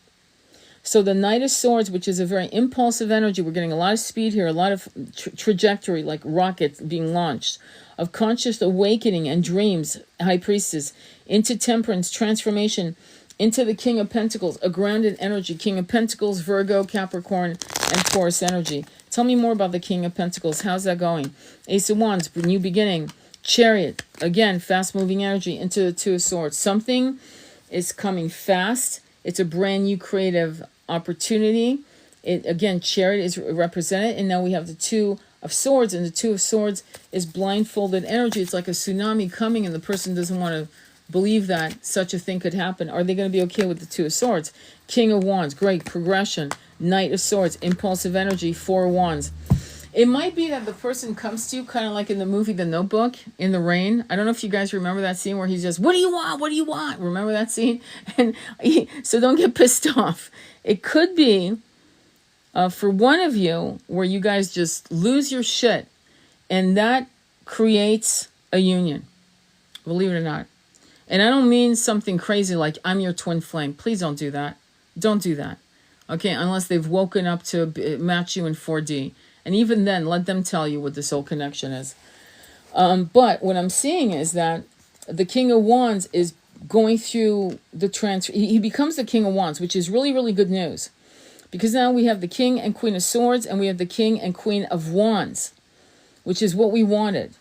So the Knight of Swords, which is a very impulsive energy, we're getting a lot of speed here, a lot of trajectory, like rockets being launched, of conscious awakening and dreams, High Priestess, into Temperance, transformation, into the King of Pentacles, a grounded energy, King of Pentacles, Virgo, Capricorn, and Taurus energy. Tell me more about the King of Pentacles. How's that going? Ace of Wands, new beginning. Chariot, again, fast-moving energy into the Two of Swords. Something is coming fast. It's a brand new creative opportunity. Again, Chariot is represented, and now we have the Two of Swords, and the Two of Swords is blindfolded energy. It's like a tsunami coming, and the person doesn't want to believe that such a thing could happen. Are they going to be okay with the Two of Swords? King of Wands, great progression. Knight of Swords, impulsive energy, Four of Wands. It might be that the person comes to you kind of like in the movie The Notebook, in the rain. I don't know if you guys remember that scene where he's just, what do you want? What do you want? Remember that scene? And so don't get pissed off. It could be for one of you where you guys just lose your shit and that creates a union. Believe it or not. And I don't mean something crazy like I'm your twin flame. Please don't do that. Don't do that. Okay, unless they've woken up to match you in 4D. And even then, let them tell you what the soul connection is. But what I'm seeing is that the King of Wands is going through the transfer. He becomes the King of Wands, which is really, really good news. Because now we have the King and Queen of Swords, and we have the King and Queen of Wands. which is what we wanted.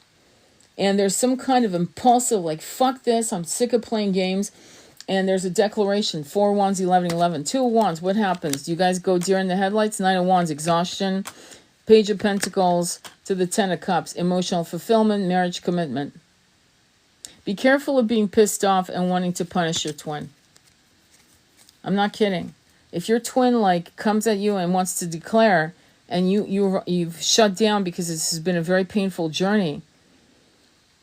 And there's some kind of impulsive, like, fuck this, I'm sick of playing games. And there's a declaration, 4 of Wands, 11, 11. 2 of Wands, what happens? Do you guys go deer in the headlights? 9 of Wands, exhaustion. Page of Pentacles to the 10 of Cups, emotional fulfillment, marriage commitment. Be careful of being pissed off and wanting to punish your twin. I'm not kidding. If your twin, like, comes at you and wants to declare, and you've shut down because this has been a very painful journey,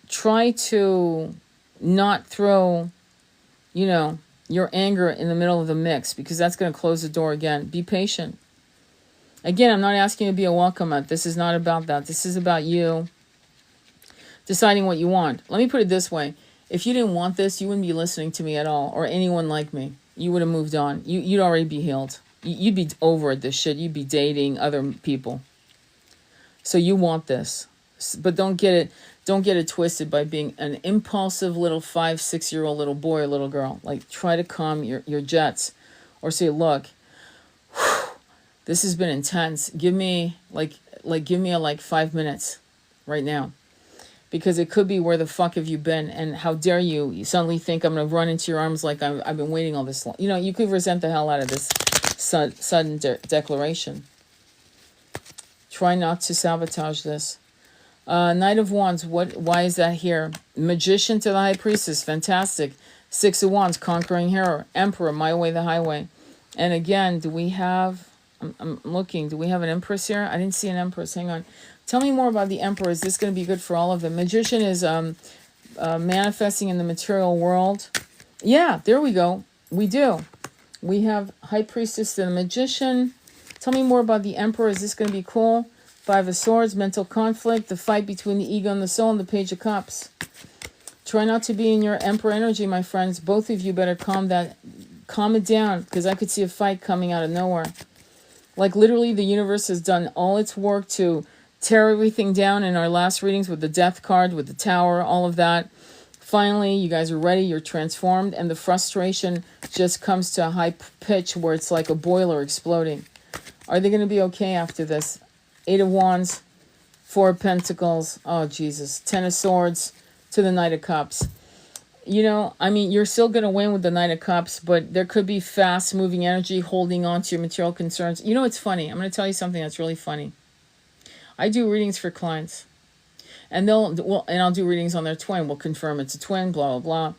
try to not throw, you know, your anger in the middle of the mix, because that's going to close the door again. Be patient. Again, I'm not asking you to be a welcome mat. This is not about that. This is about you deciding what you want. Let me put it this way. If you didn't want this, you wouldn't be listening to me at all, or anyone like me. You would have moved on. You'd already be healed. You'd be over this shit. You'd be dating other people. So you want this. But don't get it twisted by being an impulsive little 5, 6-year-old little boy or little girl. Like, try to calm your jets, or say, look, this has been intense. Give me give me a 5 minutes right now. Because it could be, where the fuck have you been? And how dare you suddenly think I'm going to run into your arms like I've been waiting all this long. You know, you could resent the hell out of this sudden declaration. Try not to sabotage this. Knight of Wands, why is that here? Magician to the High Priestess, fantastic. 6 of Wands, conquering hero. Emperor, my way the highway. And again, do we have, I'm looking, do we have an Empress here? I didn't see an Empress, hang on. Tell me more about the Emperor. Is this going to be good for all of them? Magician is manifesting in the material world. Yeah, there we go. We do. We have High Priestess and the Magician. Tell me more about the Emperor. Is this going to be cool? 5 of Swords, mental conflict, the fight between the ego and the soul, and the Page of Cups. Try not to be in your Emperor energy, my friends. Both of you better calm it down, because I could see a fight coming out of nowhere. Like, literally, the universe has done all its work to tear everything down in our last readings with the Death card, with the Tower, all of that. Finally, you guys are ready, you're transformed, and the frustration just comes to a high pitch where it's like a boiler exploding. Are they going to be okay after this? 8 of Wands, 4 of Pentacles, oh Jesus, 10 of Swords to the Knight of Cups. You know, I mean, you're still going to win with the Knight of Cups, but there could be fast-moving energy holding on to your material concerns. You know, it's funny. I'm going to tell you something that's really funny. I do readings for clients, and I'll do readings on their twin. We'll confirm it's a twin, blah, blah, blah.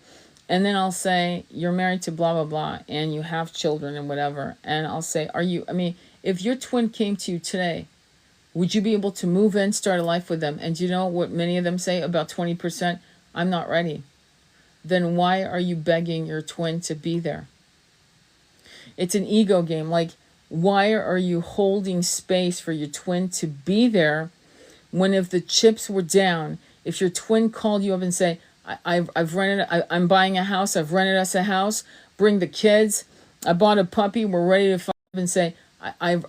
And then I'll say, you're married to blah, blah, blah, and you have children and whatever. And I'll say, if your twin came to you today, would you be able to move in, start a life with them? And do you know what many of them say? About 20%, I'm not ready. Then why are you begging your twin to be there? It's an ego game. Like, why are you holding space for your twin to be there when, if the chips were down, if your twin called you up and say, I'm buying a house, I've rented us a house, bring the kids, I bought a puppy, we're ready to fuck up, and say, I'm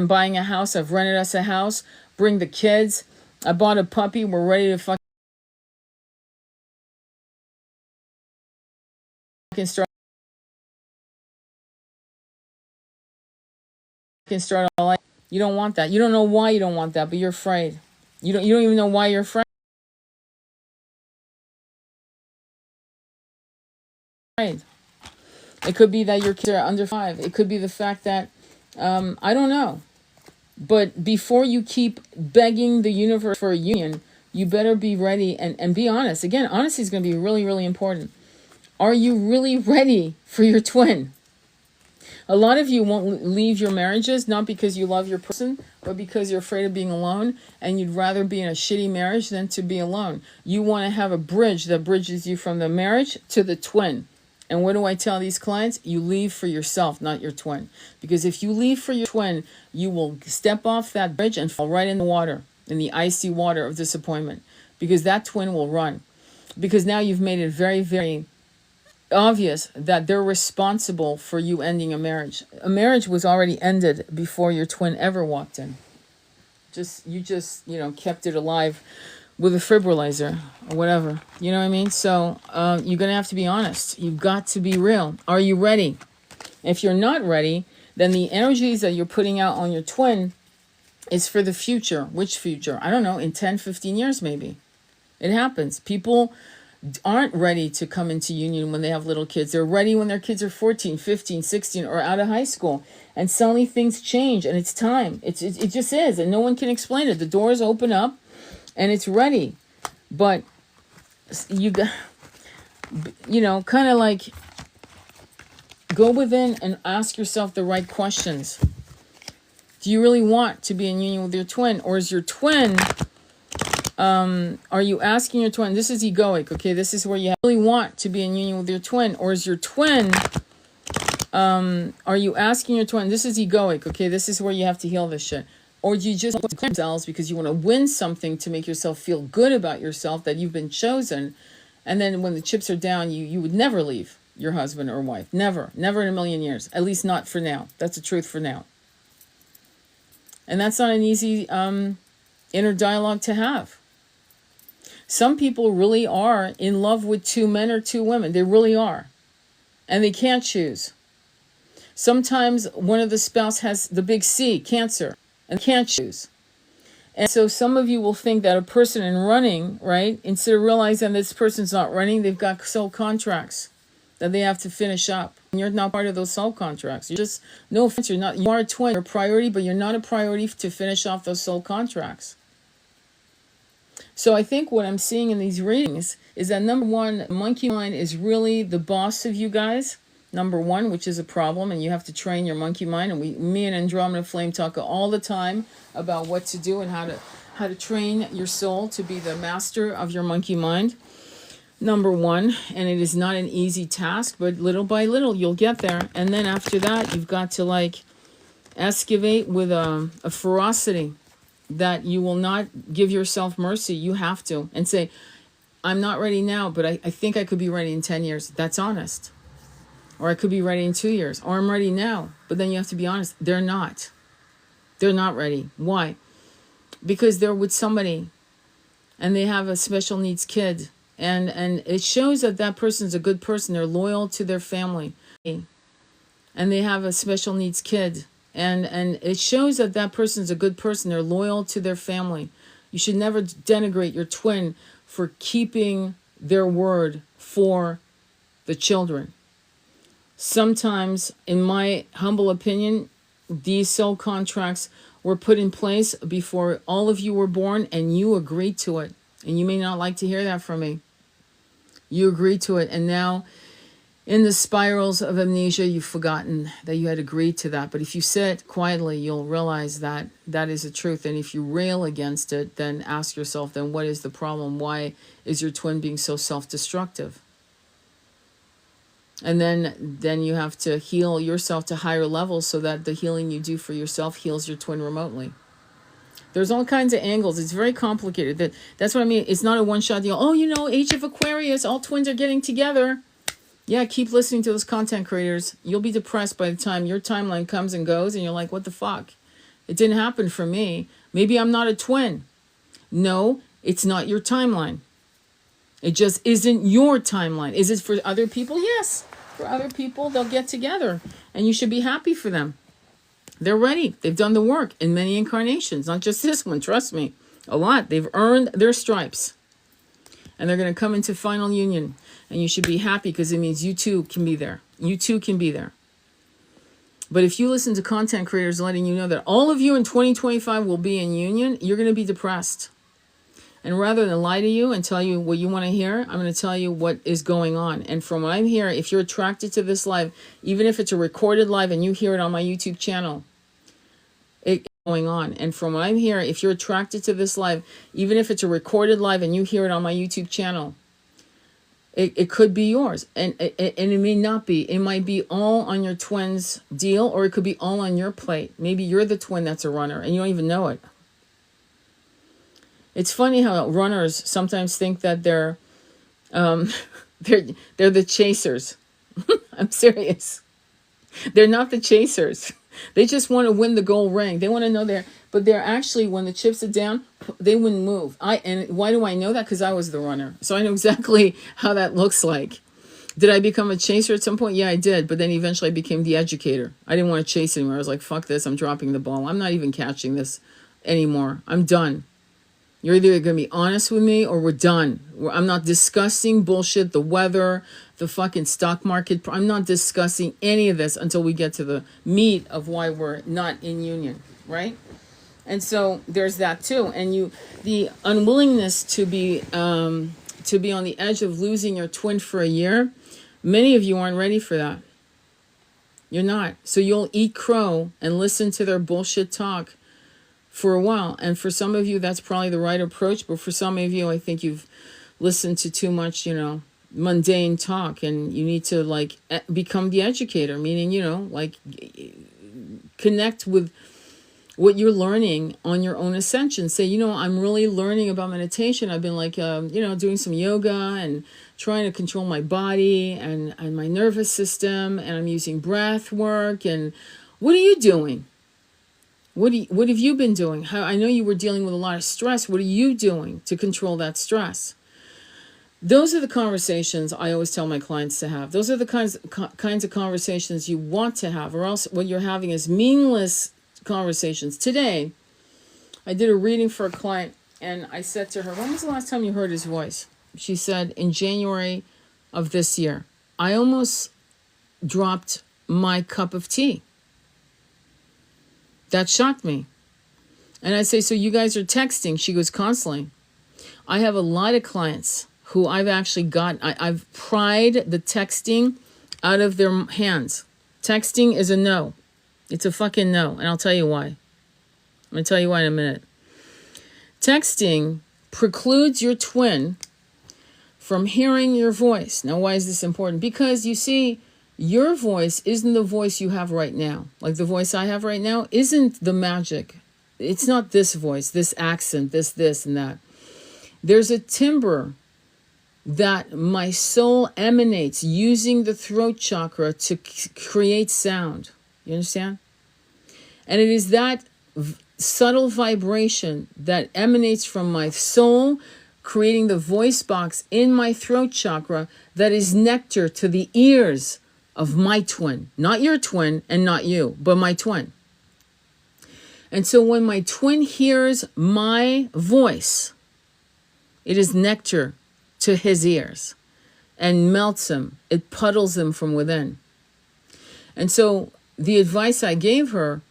buying a house, I've rented us a house, bring the kids, I bought a puppy, we're ready to fuck can start all life. You don't want that. You don't know why you don't want that, but you're afraid. You don't even know why you're afraid. It could be that your kids are under 5. It could be the fact that I don't know. But before you keep begging the universe for a union, you better be ready and be honest. Again, honesty is going to be really, really important. Are you really ready for your twin? A lot of you won't leave your marriages, not because you love your person, but because you're afraid of being alone, and you'd rather be in a shitty marriage than to be alone. You want to have a bridge that bridges you from the marriage to the twin. And what do I tell these clients? You leave for yourself, not your twin. Because if you leave for your twin, you will step off that bridge and fall right in the water, in the icy water of disappointment. Because that twin will run. Because now you've made it very, very obvious that they're responsible for you ending a marriage. A marriage was already ended before your twin ever walked in. You just kept it alive with a fibrillator or whatever. You know what I mean? So you're going to have to be honest. You've got to be real. Are you ready? If you're not ready, then the energies that you're putting out on your twin It's for the future. Which future? I don't know, in 10, 15 years maybe. It happens. People aren't ready to come into union when they have little kids. They're ready when their kids are 14, 15, 16, or out of high school. And suddenly things change, and it's time. It just is, and no one can explain it. The doors open up, and it's ready. But you got, kind of like go within and ask yourself the right questions. Do you really want to be in union with your twin? Or is your twin, are you asking your twin, this is egoic, okay? This is where you really want to be in union with your twin. Or is your twin, are you asking your twin, this is egoic, okay? This is where you have to heal this shit. Or do you just want to clear yourselves because you want to win something to make yourself feel good about yourself, that you've been chosen. And then when the chips are down, you would never leave your husband or wife. Never. Never in a million years. At least not for now. That's the truth for now. And that's not an easy inner dialogue to have. Some people really are in love with two men or two women. They really are. And they can't choose. Sometimes one of the spouse has the big C, cancer, and can't choose. And so some of you will think that a person in running, right, instead of realizing this person's not running, they've got soul contracts that they have to finish up. And you're not part of those soul contracts. You're just, no offense, you are a twin, you're a priority, but you're not a priority to finish off those soul contracts. So I think what I'm seeing in these readings is that number one, monkey mind is really the boss of you guys. Number one, which is a problem, and you have to train your monkey mind. And me and Andromeda Flame talk all the time about what to do and how to train your soul to be the master of your monkey mind. Number one, and it is not an easy task, but little by little you'll get there. And then after that, you've got to like excavate with a ferocity that you will not give yourself mercy. You have to, and say, I'm not ready now, but I think I could be ready in 10 years. That's honest. Or I could be ready in 2 years, or I'm ready now. But then you have to be honest. They're not. They're not ready. Why? Because they're with somebody and they have a special needs kid. And it shows that that person's a good person. They're loyal to their family. And they have a special needs kid. And it shows that that person's a good person. They're loyal to their family. You should never denigrate your twin for keeping their word for the children. Sometimes, in my humble opinion, these soul contracts were put in place before all of you were born, and you agreed to it. And you may not like to hear that from me. You agreed to it, and now in the spirals of amnesia, you've forgotten that you had agreed to that. But if you sit quietly, you'll realize that that is the truth. And if you rail against it, then ask yourself, then what is the problem? Why is your twin being so self-destructive? And then you have to heal yourself to higher levels so that the healing you do for yourself heals your twin remotely. There's all kinds of angles. It's very complicated. That's what I mean. It's not a one-shot deal. Oh, Age of Aquarius, all twins are getting together. Yeah, keep listening to those content creators. You'll be depressed by the time your timeline comes and goes, and you're like, what the fuck? It didn't happen for me. Maybe I'm not a twin. No, it's not your timeline. It just isn't your timeline. Is it for other people? Yes. For other people, they'll get together, and you should be happy for them. They're ready. They've done the work in many incarnations, not just this one. Trust me, a lot. They've earned their stripes, and they're going to come into final union, and you should be happy because it means you too can be there. You too can be there. But if you listen to content creators letting you know that all of you in 2025 will be in union, you're going to be depressed. And rather than lie to you and tell you what you want to hear, I'm going to tell you what is going on. And from what I'm hearing, if you're attracted to this live, even if it's a recorded live and you hear it on my YouTube channel, it's going on. And from what I'm hearing, if you're attracted to this live, even if it's a recorded live and you hear it on my YouTube channel, it could be yours. And it may not be. It might be all on your twin's deal, or it could be all on your plate. Maybe you're the twin that's a runner and you don't even know it. It's funny how runners sometimes think that they're the chasers. I'm serious. They're not the chasers. They just want to win the gold ring. They want to know but they're actually, when the chips are down, they wouldn't move. And why do I know that? Because I was the runner. So I know exactly how that looks like. Did I become a chaser at some point? Yeah, I did. But then eventually I became the educator. I didn't want to chase anymore. I was like, fuck this. I'm dropping the ball. I'm not even catching this anymore. I'm done. You're either going to be honest with me or we're done. I'm not discussing bullshit, the weather, the fucking stock market. I'm not discussing any of this until we get to the meat of why we're not in union, right? And so there's that too. And the unwillingness to be on the edge of losing your twin for a year, many of you aren't ready for that. You're not. So you'll eat crow and listen to their bullshit talk for a while. And for some of you, that's probably the right approach. But for some of you, I think you've listened to too much, mundane talk, and you need to like become the educator, meaning, like connect with what you're learning on your own ascension. Say, I'm really learning about meditation. I've been like, doing some yoga and trying to control my body and my nervous system. And I'm using breath work. And what are you doing? What have you been doing? I know you were dealing with a lot of stress. What are you doing to control that stress? Those are the conversations I always tell my clients to have. Those are the kinds of conversations you want to have, or else what you're having is meaningless conversations. Today, I did a reading for a client, and I said to her, when was the last time you heard his voice? She said, in January of this year. I almost dropped my cup of tea. That shocked me. And I say, so you guys are texting? She goes, constantly. I have a lot of clients who I've actually I've pried the texting out of their hands. Texting is a no. It's a fucking no. And I'll tell you why. I'm going to tell you why in a minute. Texting precludes your twin from hearing your voice. Now, why is this important? Because you see, your voice isn't the voice you have right now. Like the voice I have right now isn't the magic. It's not this voice, this accent, this and that. There's a timbre that my soul emanates using the throat chakra to create sound. You understand? And it is that subtle vibration that emanates from my soul, creating the voice box in my throat chakra, that is nectar to the ears of my twin. Not your twin and not you, but my twin. And so when my twin hears my voice, it is nectar to his ears and melts him. It puddles him from within. And so the advice I gave her,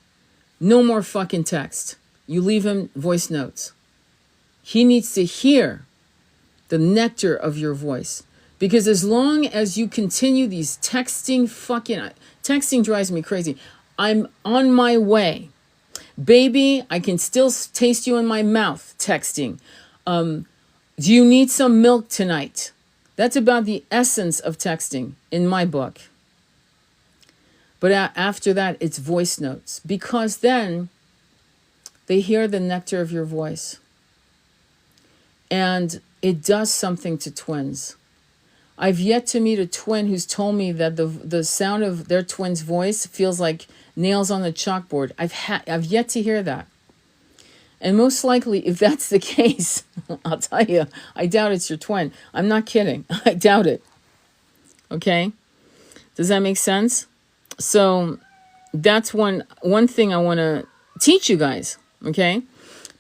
no more fucking text. You leave him voice notes. He needs to hear the nectar of your voice. Because as long as you continue these texting drives me crazy. I'm on my way. Baby, I can still taste you in my mouth, texting. Do you need some milk tonight? That's about the essence of texting in my book. But after that, it's voice notes. Because then they hear the nectar of your voice. And it does something to twins. I've yet to meet a twin who's told me that the sound of their twin's voice feels like nails on the chalkboard. I've yet to hear that. And most likely, if that's the case, I'll tell you, I doubt it's your twin. I'm not kidding. I doubt it. Okay? Does that make sense? So that's one thing I want to teach you guys. Okay?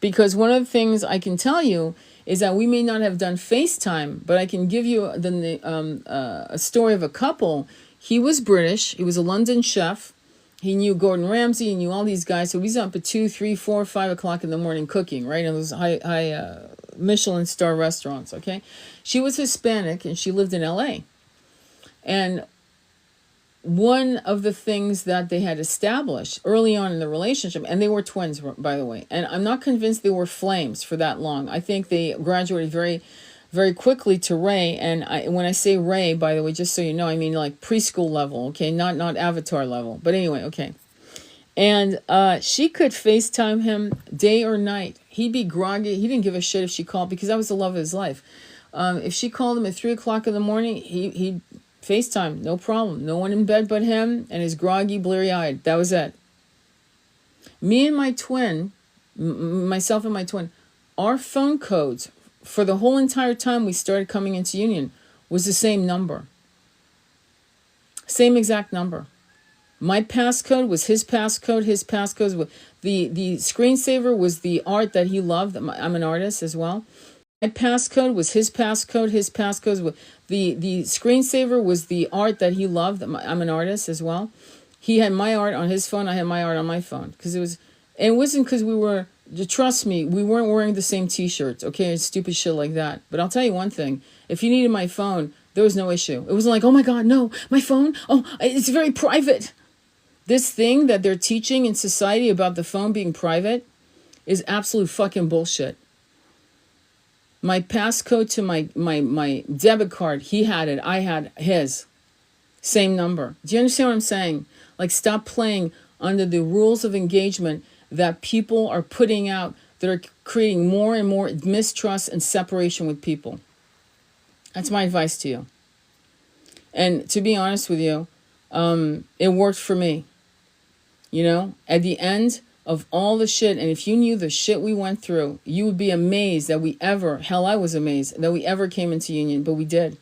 Because one of the things I can tell you is that we may not have done FaceTime, but I can give you a story of a couple. He was British. He was a London chef. He knew Gordon Ramsay. He knew all these guys. So he's up at 2, 3, 4, 5 o'clock in the morning cooking, right? In those high Michelin star restaurants, okay? She was Hispanic, and she lived in L.A. And one of the things that they had established early on in the relationship, and they were twins, by the way, and I'm not convinced they were flames for that long. I think they graduated very, very quickly to Ray. And when I say Ray, by the way, just so you know, I mean like preschool level, okay? Not Avatar level. But anyway, okay. And she could FaceTime him day or night. He'd be groggy. He didn't give a shit if she called, because that was the love of his life. If she called him at 3 o'clock in the morning, he'd FaceTime, no problem. No one in bed but him and his groggy, bleary-eyed. That was it. Me and my twin, myself and my twin, our phone codes for the whole entire time we started coming into union was the same number. Same exact number. My passcode was his passcode. His passcode was... The screensaver was the art that he loved. I'm an artist as well. My passcode was his passcode. His passcode was the screensaver was the art that he loved. I'm an artist as well. He had my art on his phone. I had my art on my phone because it wasn't because we were. Trust me, we weren't wearing the same T-shirts. Okay, stupid shit like that. But I'll tell you one thing: if you needed my phone, there was no issue. It wasn't like, oh my God, no, my phone. Oh, it's very private. This thing that they're teaching in society about the phone being private is absolute fucking bullshit. My passcode to my debit card, he had it. I had his. Same number. Do you understand what I'm saying? Like, stop playing under the rules of engagement that people are putting out that are creating more and more mistrust and separation with people. That's my advice to you. And to be honest with you, it worked for me. You know, at the end of all the shit, and if you knew the shit we went through, you would be amazed that I was amazed that we ever came into union, but we did.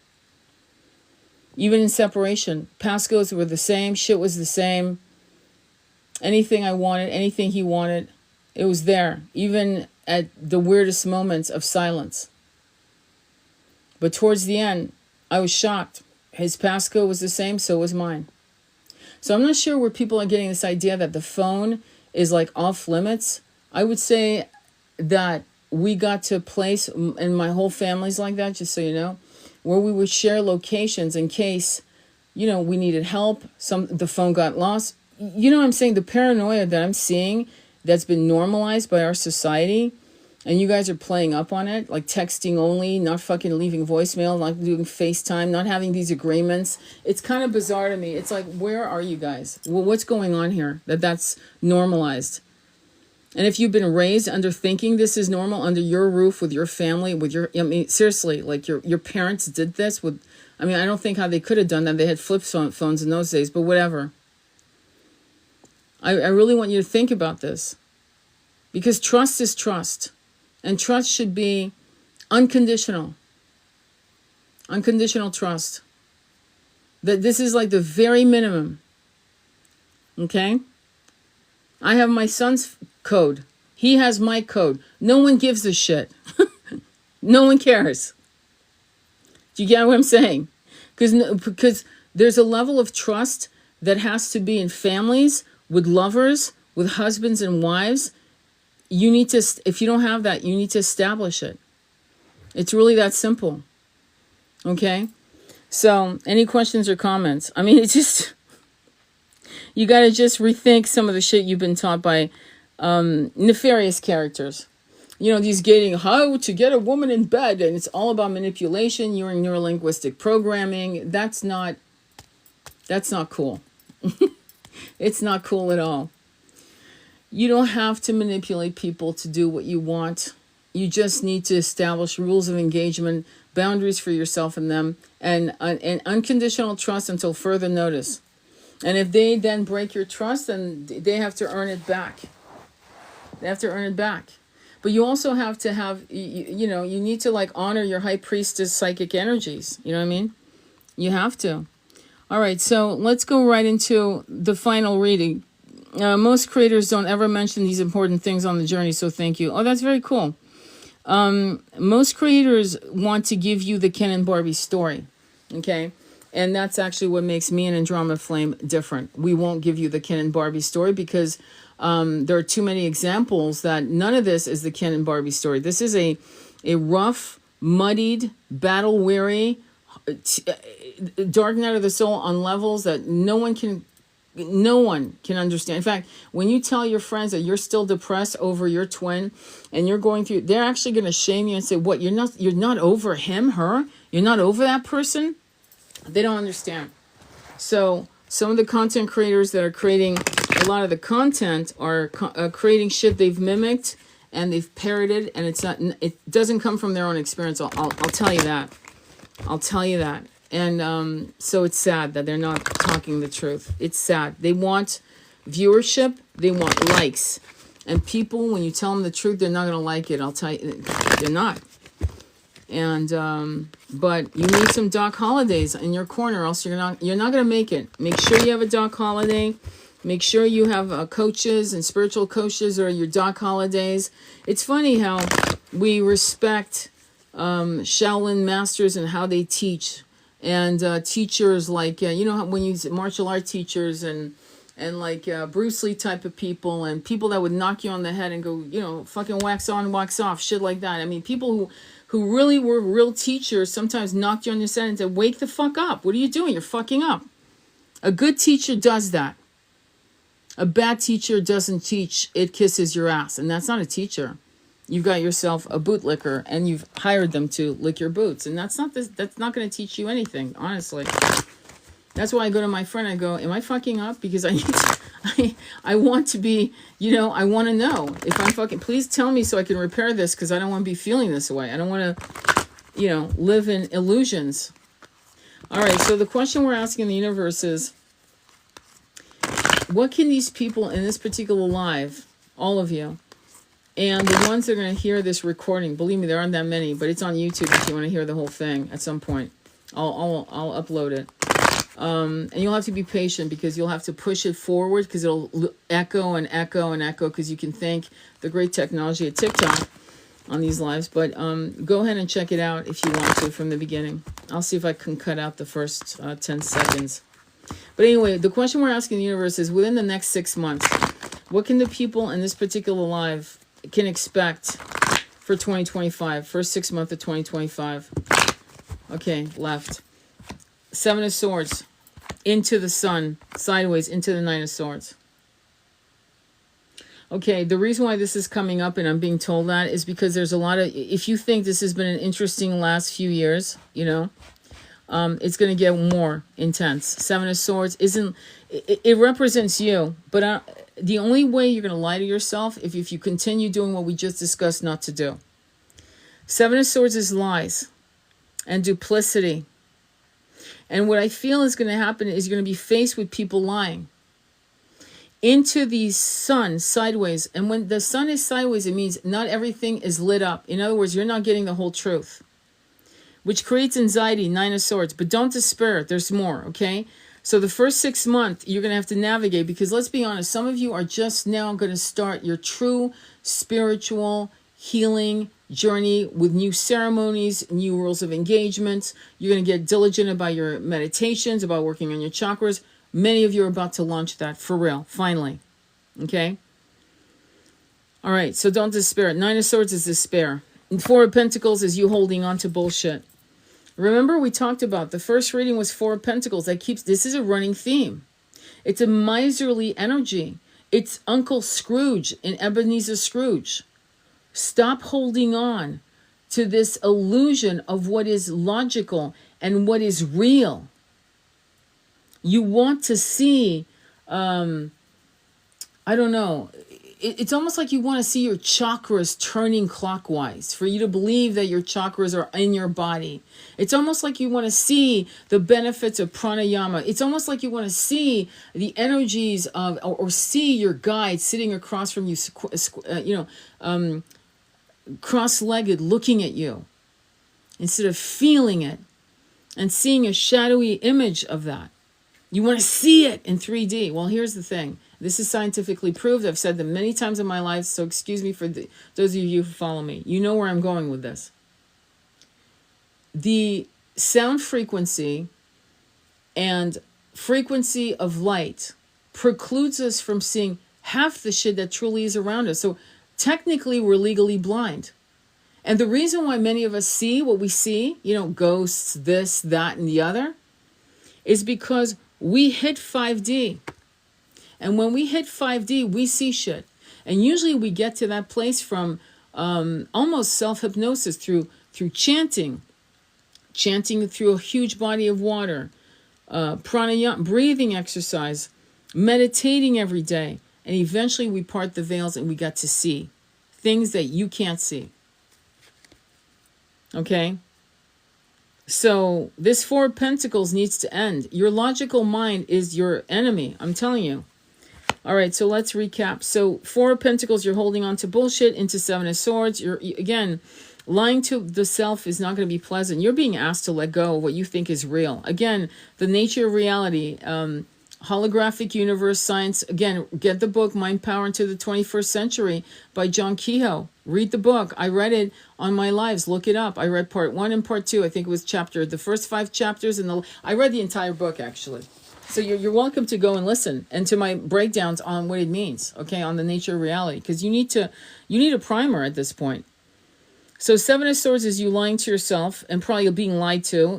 Even in separation, passcodes were the same, shit was the same. Anything I wanted, anything he wanted, it was there, even at the weirdest moments of silence. But towards the end, I was shocked. His passcode was the same, so was mine. So I'm not sure where people are getting this idea that the phone is like off limits. I would say that we got to a place, and my whole family's like that, just so you know, where we would share locations in case, you know, we needed help. The phone got lost. You know what I'm saying? The paranoia that I'm seeing that's been normalized by our society, and you guys are playing up on it, like texting only, not fucking leaving voicemail, not doing FaceTime, not having these agreements. It's kind of bizarre to me. It's like, where are you guys? Well, what's going on here that's normalized? And if you've been raised under thinking this is normal, under your roof, with your family, I mean, seriously, like your parents did this with, I mean, I don't think how they could have done that. They had flip phones in those days, but whatever. I really want you to think about this, because trust is trust, and trust should be unconditional trust. That this is like the very minimum. Okay? I have my son's code. He has my code. No one gives a shit. No one cares. Do you get what I'm saying? Because there's a level of trust that has to be in families, with lovers, with husbands and wives. You need to, if you don't have that, you need to establish it. It's really that simple. Okay? So, any questions or comments? I mean, it's just, you got to just rethink some of the shit you've been taught by nefarious characters. You know, these how to get a woman in bed, and it's all about manipulation, you're in neurolinguistic programming. That's not cool. It's not cool at all. You don't have to manipulate people to do what you want. You just need to establish rules of engagement, boundaries for yourself and them, and unconditional trust until further notice. And if they then break your trust, then they have to earn it back. They have to earn it back. But you also have to have, you know, you need to like honor your high priestess psychic energies. You know what I mean? You have to. All right, so let's go right into the final reading. Most creators don't ever mention these important things on the journey, so thank you. Oh, that's very cool. Most creators want to give you the Ken and Barbie story, okay? And that's actually what makes me and Andromeda Flame different. We won't give you the Ken and Barbie story because there are too many examples that none of this is the Ken and Barbie story. This is a rough, muddied, battle-weary, dark night of the soul on levels that no one can understand. In fact, when you tell your friends that you're still depressed over your twin and you're going through, they're actually going to shame you and say, what, you're not over him, her? You're not over that person? They don't understand. So some of the content creators that are creating a lot of the content are creating shit they've mimicked and they've parroted, and it doesn't come from their own experience. I'll tell you that. I'll tell you that. And so it's sad that they're not talking the truth. It's sad. They want viewership. They want likes. And people, when you tell them the truth, they're not going to like it. I'll tell you, they're not. And but you need some Doc Holidays in your corner, else you're not going to make it. Make sure you have a Doc Holiday. Make sure you have coaches and spiritual coaches or your doc holidays. It's funny how we respect Shaolin masters and how they teach. And teachers like, you know, how when you martial art teachers and like Bruce Lee type of people and people that would knock you on the head and go, you know, fucking wax on, wax off, shit like that. I mean, people who really were real teachers sometimes knocked you on your head and said, wake the fuck up. What are you doing? You're fucking up. A good teacher does that. A bad teacher doesn't teach, it kisses your ass. And that's not a teacher. You've got yourself a bootlicker and you've hired them to lick your boots. And that's not going to teach you anything, honestly. That's why I go to my friend, I go, am I fucking up? Because I want to be, you know, I want to know if I'm fucking, please tell me so I can repair this because I don't want to be feeling this way. I don't want to, you know, live in illusions. All right, so the question we're asking the universe is, what can these people in this particular live, all of you, and the ones that are going to hear this recording, believe me, there aren't that many, but it's on YouTube if you want to hear the whole thing at some point. I'll upload it. And you'll have to be patient because you'll have to push it forward because it'll echo and echo and echo because you can thank the great technology at TikTok on these lives. But go ahead and check it out if you want to from the beginning. I'll see if I can cut out the first 10 seconds. But anyway, the question we're asking the universe is, within the next 6 months, what can the people in this particular live can expect for 2025, first 6 months of 2025? Okay, left. 7 of Swords, into the Sun, sideways, into the 9 of Swords. Okay, the reason why this is coming up and I'm being told that is because there's a lot of, if you think this has been an interesting last few years, you know, it's going to get more intense. 7 of Swords isn't, it represents you, but the only way you're going to lie to yourself if you continue doing what we just discussed not to do. 7 of Swords is lies and duplicity. And what I feel is going to happen is you're going to be faced with people lying. Into the sun sideways. And when the sun is sideways, it means not everything is lit up. In other words, you're not getting the whole truth, which creates anxiety. 9 of Swords. But don't despair. There's more, okay? So the first 6 months, you're going to have to navigate because let's be honest, some of you are just now going to start your true spiritual healing journey with new ceremonies, new rules of engagement. You're going to get diligent about your meditations, about working on your chakras. Many of you are about to launch that for real, finally. Okay? All right, so don't despair. 9 of Swords is despair. And 4 of Pentacles is you holding on to bullshit. Remember we talked about the first reading was 4 of Pentacles. This is a running theme. It's a miserly energy. It's Uncle Scrooge in Ebenezer Scrooge. Stop holding on to this illusion of what is logical and what is real. You want to see, I don't know, it's almost like you want to see your chakras turning clockwise for you to believe that your chakras are in your body. It's almost like you want to see the benefits of pranayama. It's almost like you want to see the energies of, or see your guide sitting across from you, cross-legged looking at you instead of feeling it and seeing a shadowy image of that. You want to see it in 3D. Well, here's the thing. This is scientifically proved. I've said them many times in my life, so excuse me for those of you who follow me. You know where I'm going with this. The sound frequency and frequency of light precludes us from seeing half the shit that truly is around us. So technically, we're legally blind. And the reason why many of us see what we see, you know, ghosts, this, that, and the other, is because we hit 5D. And when we hit 5D, we see shit. And usually we get to that place from almost self-hypnosis through chanting through a huge body of water, pranayama, breathing exercise, meditating every day. And eventually we part the veils and we got to see things that you can't see. Okay? So this 4 of Pentacles needs to end. Your logical mind is your enemy. I'm telling you. All right, so let's recap. So 4 of Pentacles, you're holding on to bullshit. Into 7 of Swords. Again, lying to the self is not going to be pleasant. You're being asked to let go of what you think is real. Again, the nature of reality. Holographic Universe Science. Again, get the book Mind Power into the 21st Century by John Kehoe. Read the book. I read it on my lives. Look it up. I read part 1 and part 2. I think it was the first 5 chapters, and I read the entire book actually. So you're welcome to go and listen, and to my breakdowns on what it means, okay, on the nature of reality, because you need a primer at this point. So 7 of Swords is you lying to yourself and probably being lied to.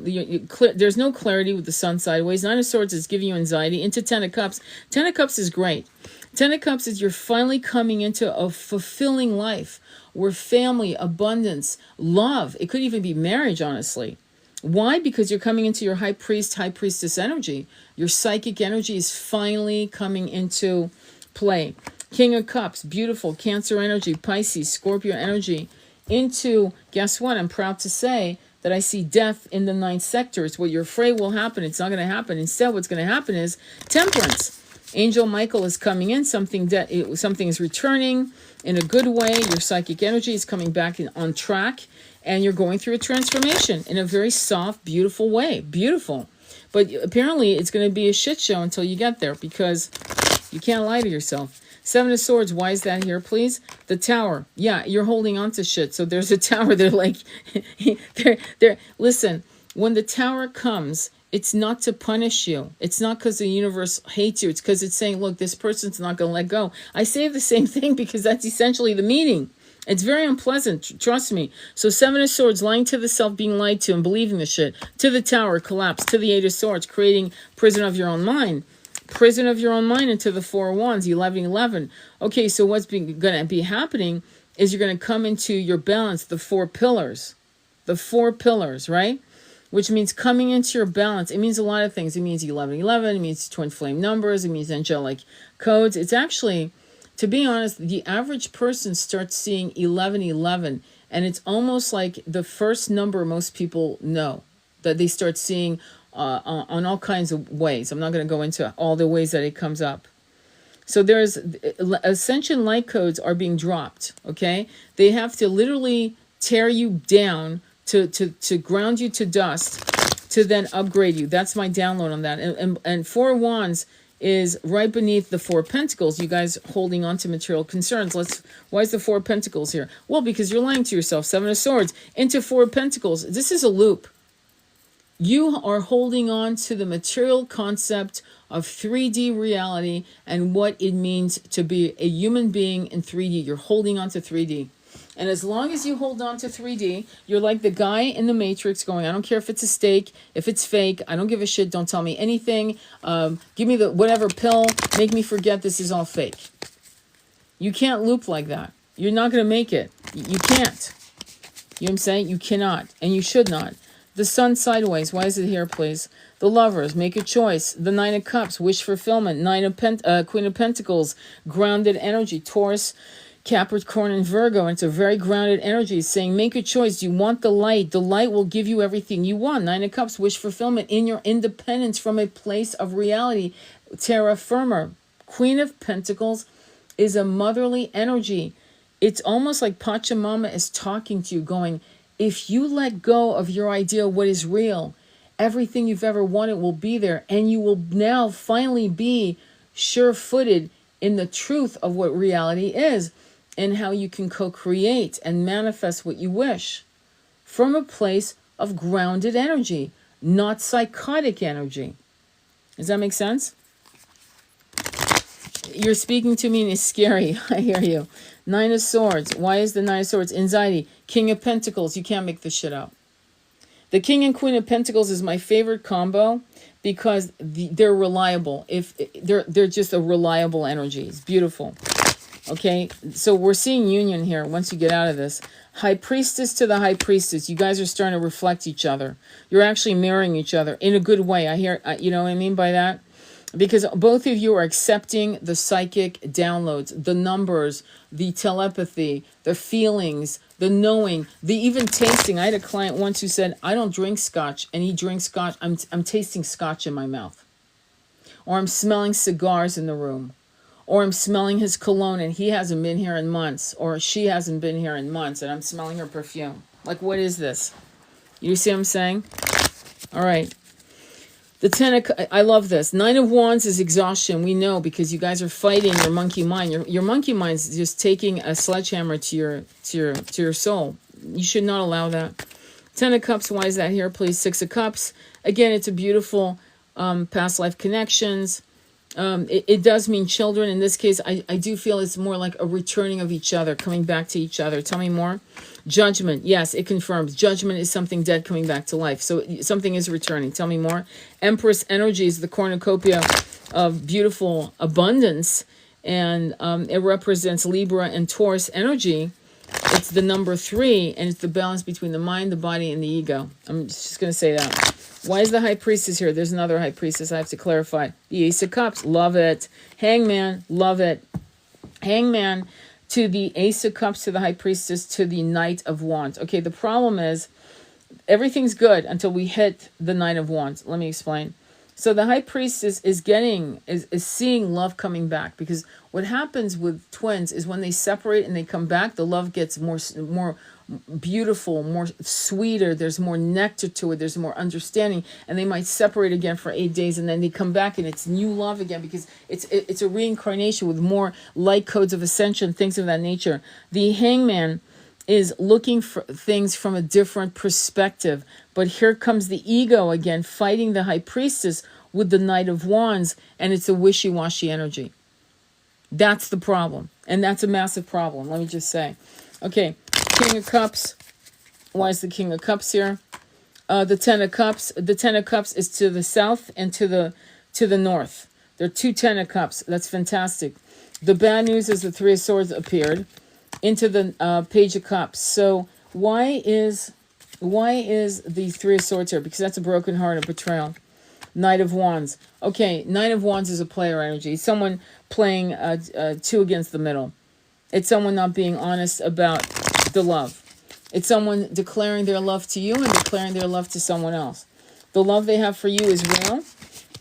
There's no clarity with the sun sideways. 9 of Swords is giving you anxiety. Into 10 of Cups. 10 of Cups is great. 10 of Cups is you're finally coming into a fulfilling life where family, abundance, love, it could even be marriage, honestly. Why? Because you're coming into your high priest, high priestess energy. Your psychic energy is finally coming into play. King of Cups, beautiful. Cancer energy, Pisces, Scorpio energy. Into, guess what? I'm proud to say that I see death in the 9th sector. It's what you're afraid will happen. It's not going to happen. Instead, what's going to happen is temperance. Angel Michael is coming in. Something is returning in a good way. Your psychic energy is coming back on track. And you're going through a transformation in a very soft, beautiful way. Beautiful. But apparently, it's going to be a shit show until you get there, because you can't lie to yourself. 7 of Swords, why is that here, please? The Tower. Yeah, you're holding on to shit. So there's a tower. They're like, listen, when the Tower comes, it's not to punish you. It's not because the universe hates you. It's because it's saying, look, this person's not going to let go. I say the same thing because that's essentially the meaning. It's very unpleasant, trust me. So 7 of Swords, lying to the self, being lied to and believing the shit. To the Tower, collapse. To the 8 of Swords, creating prison of your own mind. Prison of your own mind. Into the 4 of Wands, 11. Okay, so what's going to be happening is you're going to come into your balance, the 4 pillars. The 4 pillars, right? Which means coming into your balance. It means a lot of things. It means 11. It means twin flame numbers. It means angelic codes. It's actually, to be honest, the average person starts seeing 11, and it's almost like the first number most people know, that they start seeing on all kinds of ways. I'm not going to go into all the ways that it comes up. So there's ascension light codes are being dropped, okay? They have to literally tear you down to ground you to dust to then upgrade you. That's my download on that. And 4 of Wands is right beneath the 4 of Pentacles. You guys holding on to material concerns. Why is the 4 of Pentacles here? Well, because you're lying to yourself. 7 of Swords into 4 of Pentacles. This is a loop. You are holding on to the material concept of 3D reality and what it means to be a human being in 3D. You're holding on to 3D. And as long as you hold on to 3D, you're like the guy in the Matrix going, I don't care if it's a steak, if it's fake, I don't give a shit, don't tell me anything. Give me the whatever pill, make me forget this is all fake. You can't loop like that. You're not going to make it. You can't. You know what I'm saying? You cannot, and you should not. The Sun sideways, why is it here, please? The Lovers, make a choice. The 9 of Cups, wish fulfillment. Queen of Pentacles, grounded energy. Taurus, Capricorn, and Virgo. And it's a very grounded energy, saying make a choice. You want the light. The light will give you everything you want. 9 of Cups, wish fulfillment in your independence from a place of reality. Terra firma. Queen of Pentacles is a motherly energy. It's almost like Pachamama is talking to you, going, if you let go of your idea of what is real, everything you've ever wanted will be there, and you will now finally be sure-footed in the truth of what reality is and how you can co-create and manifest what you wish from a place of grounded energy, not psychotic energy. Does that make sense? You're speaking to me and it's scary. I hear you. 9 of Swords. Why is the 9 of Swords? Anxiety. King of Pentacles. You can't make this shit up. The King and Queen of Pentacles is my favorite combo because they're reliable. If they're just a reliable energy. It's beautiful. Okay, so we're seeing union here once you get out of this. High Priestess to the High Priestess. You guys are starting to reflect each other. You're actually mirroring each other in a good way. I hear, you know what I mean by that? Because both of you are accepting the psychic downloads, the numbers, the telepathy, the feelings, the knowing, the even tasting. I had a client once who said, I don't drink scotch, and he drinks scotch. I'm tasting scotch in my mouth. Or I'm smelling cigars in the room. Or I'm smelling his cologne, and he hasn't been here in months. Or she hasn't been here in months, and I'm smelling her perfume. Like, what is this? You see what I'm saying? All right. The I love this. Nine of Wands is exhaustion. We know, because you guys are fighting your monkey mind. Your monkey mind is just taking a sledgehammer to your soul. You should not allow that. Ten of Cups. Why is that here, please? Six of Cups. Again, it's a beautiful past life connections. It does mean children. In this case, I do feel it's more like a returning of each other, coming back to each other. Tell me more. Judgment. Yes, it confirms. Judgment is something dead coming back to life. So something is returning. Tell me more. Empress energy is the cornucopia of beautiful abundance. And it represents Libra and Taurus energy. It's the number 3, and it's the balance between the mind, the body, and the ego. I'm just going to say that. Why is the High Priestess here? There's another High Priestess I have to clarify. The Ace of Cups. Love it. Hangman. Love it. Hangman to the Ace of Cups, to the High Priestess, to the Knight of Wands. Okay, the problem is everything's good until we hit the Knight of Wands. Let me explain. So the High Priestess is seeing love coming back, because what happens with twins is when they separate and they come back, the love gets more beautiful, more sweeter. There's more nectar to it. There's more understanding, and they might separate again for 8 days, and then they come back and it's new love again, because it's a reincarnation with more light codes of ascension, things of that nature. The Hangman is looking for things from a different perspective. But here comes the ego again, fighting the High Priestess with the Knight of Wands, and it's a wishy-washy energy. That's the problem, and that's a massive problem, let me just say. Okay, King of Cups. Why is the King of Cups here? The Ten of Cups. The Ten of Cups is to the south and to the north. There are 2 Ten of Cups. That's fantastic. The bad news is the Three of Swords appeared into the Page of Cups. So why is the Three of Swords here? Because that's a broken heart, a betrayal. Knight of Wands. Okay, Knight of Wands is a player energy. It's someone playing 2 against the middle. It's someone not being honest about the love. It's someone declaring their love to you and declaring their love to someone else. The love they have for you is real,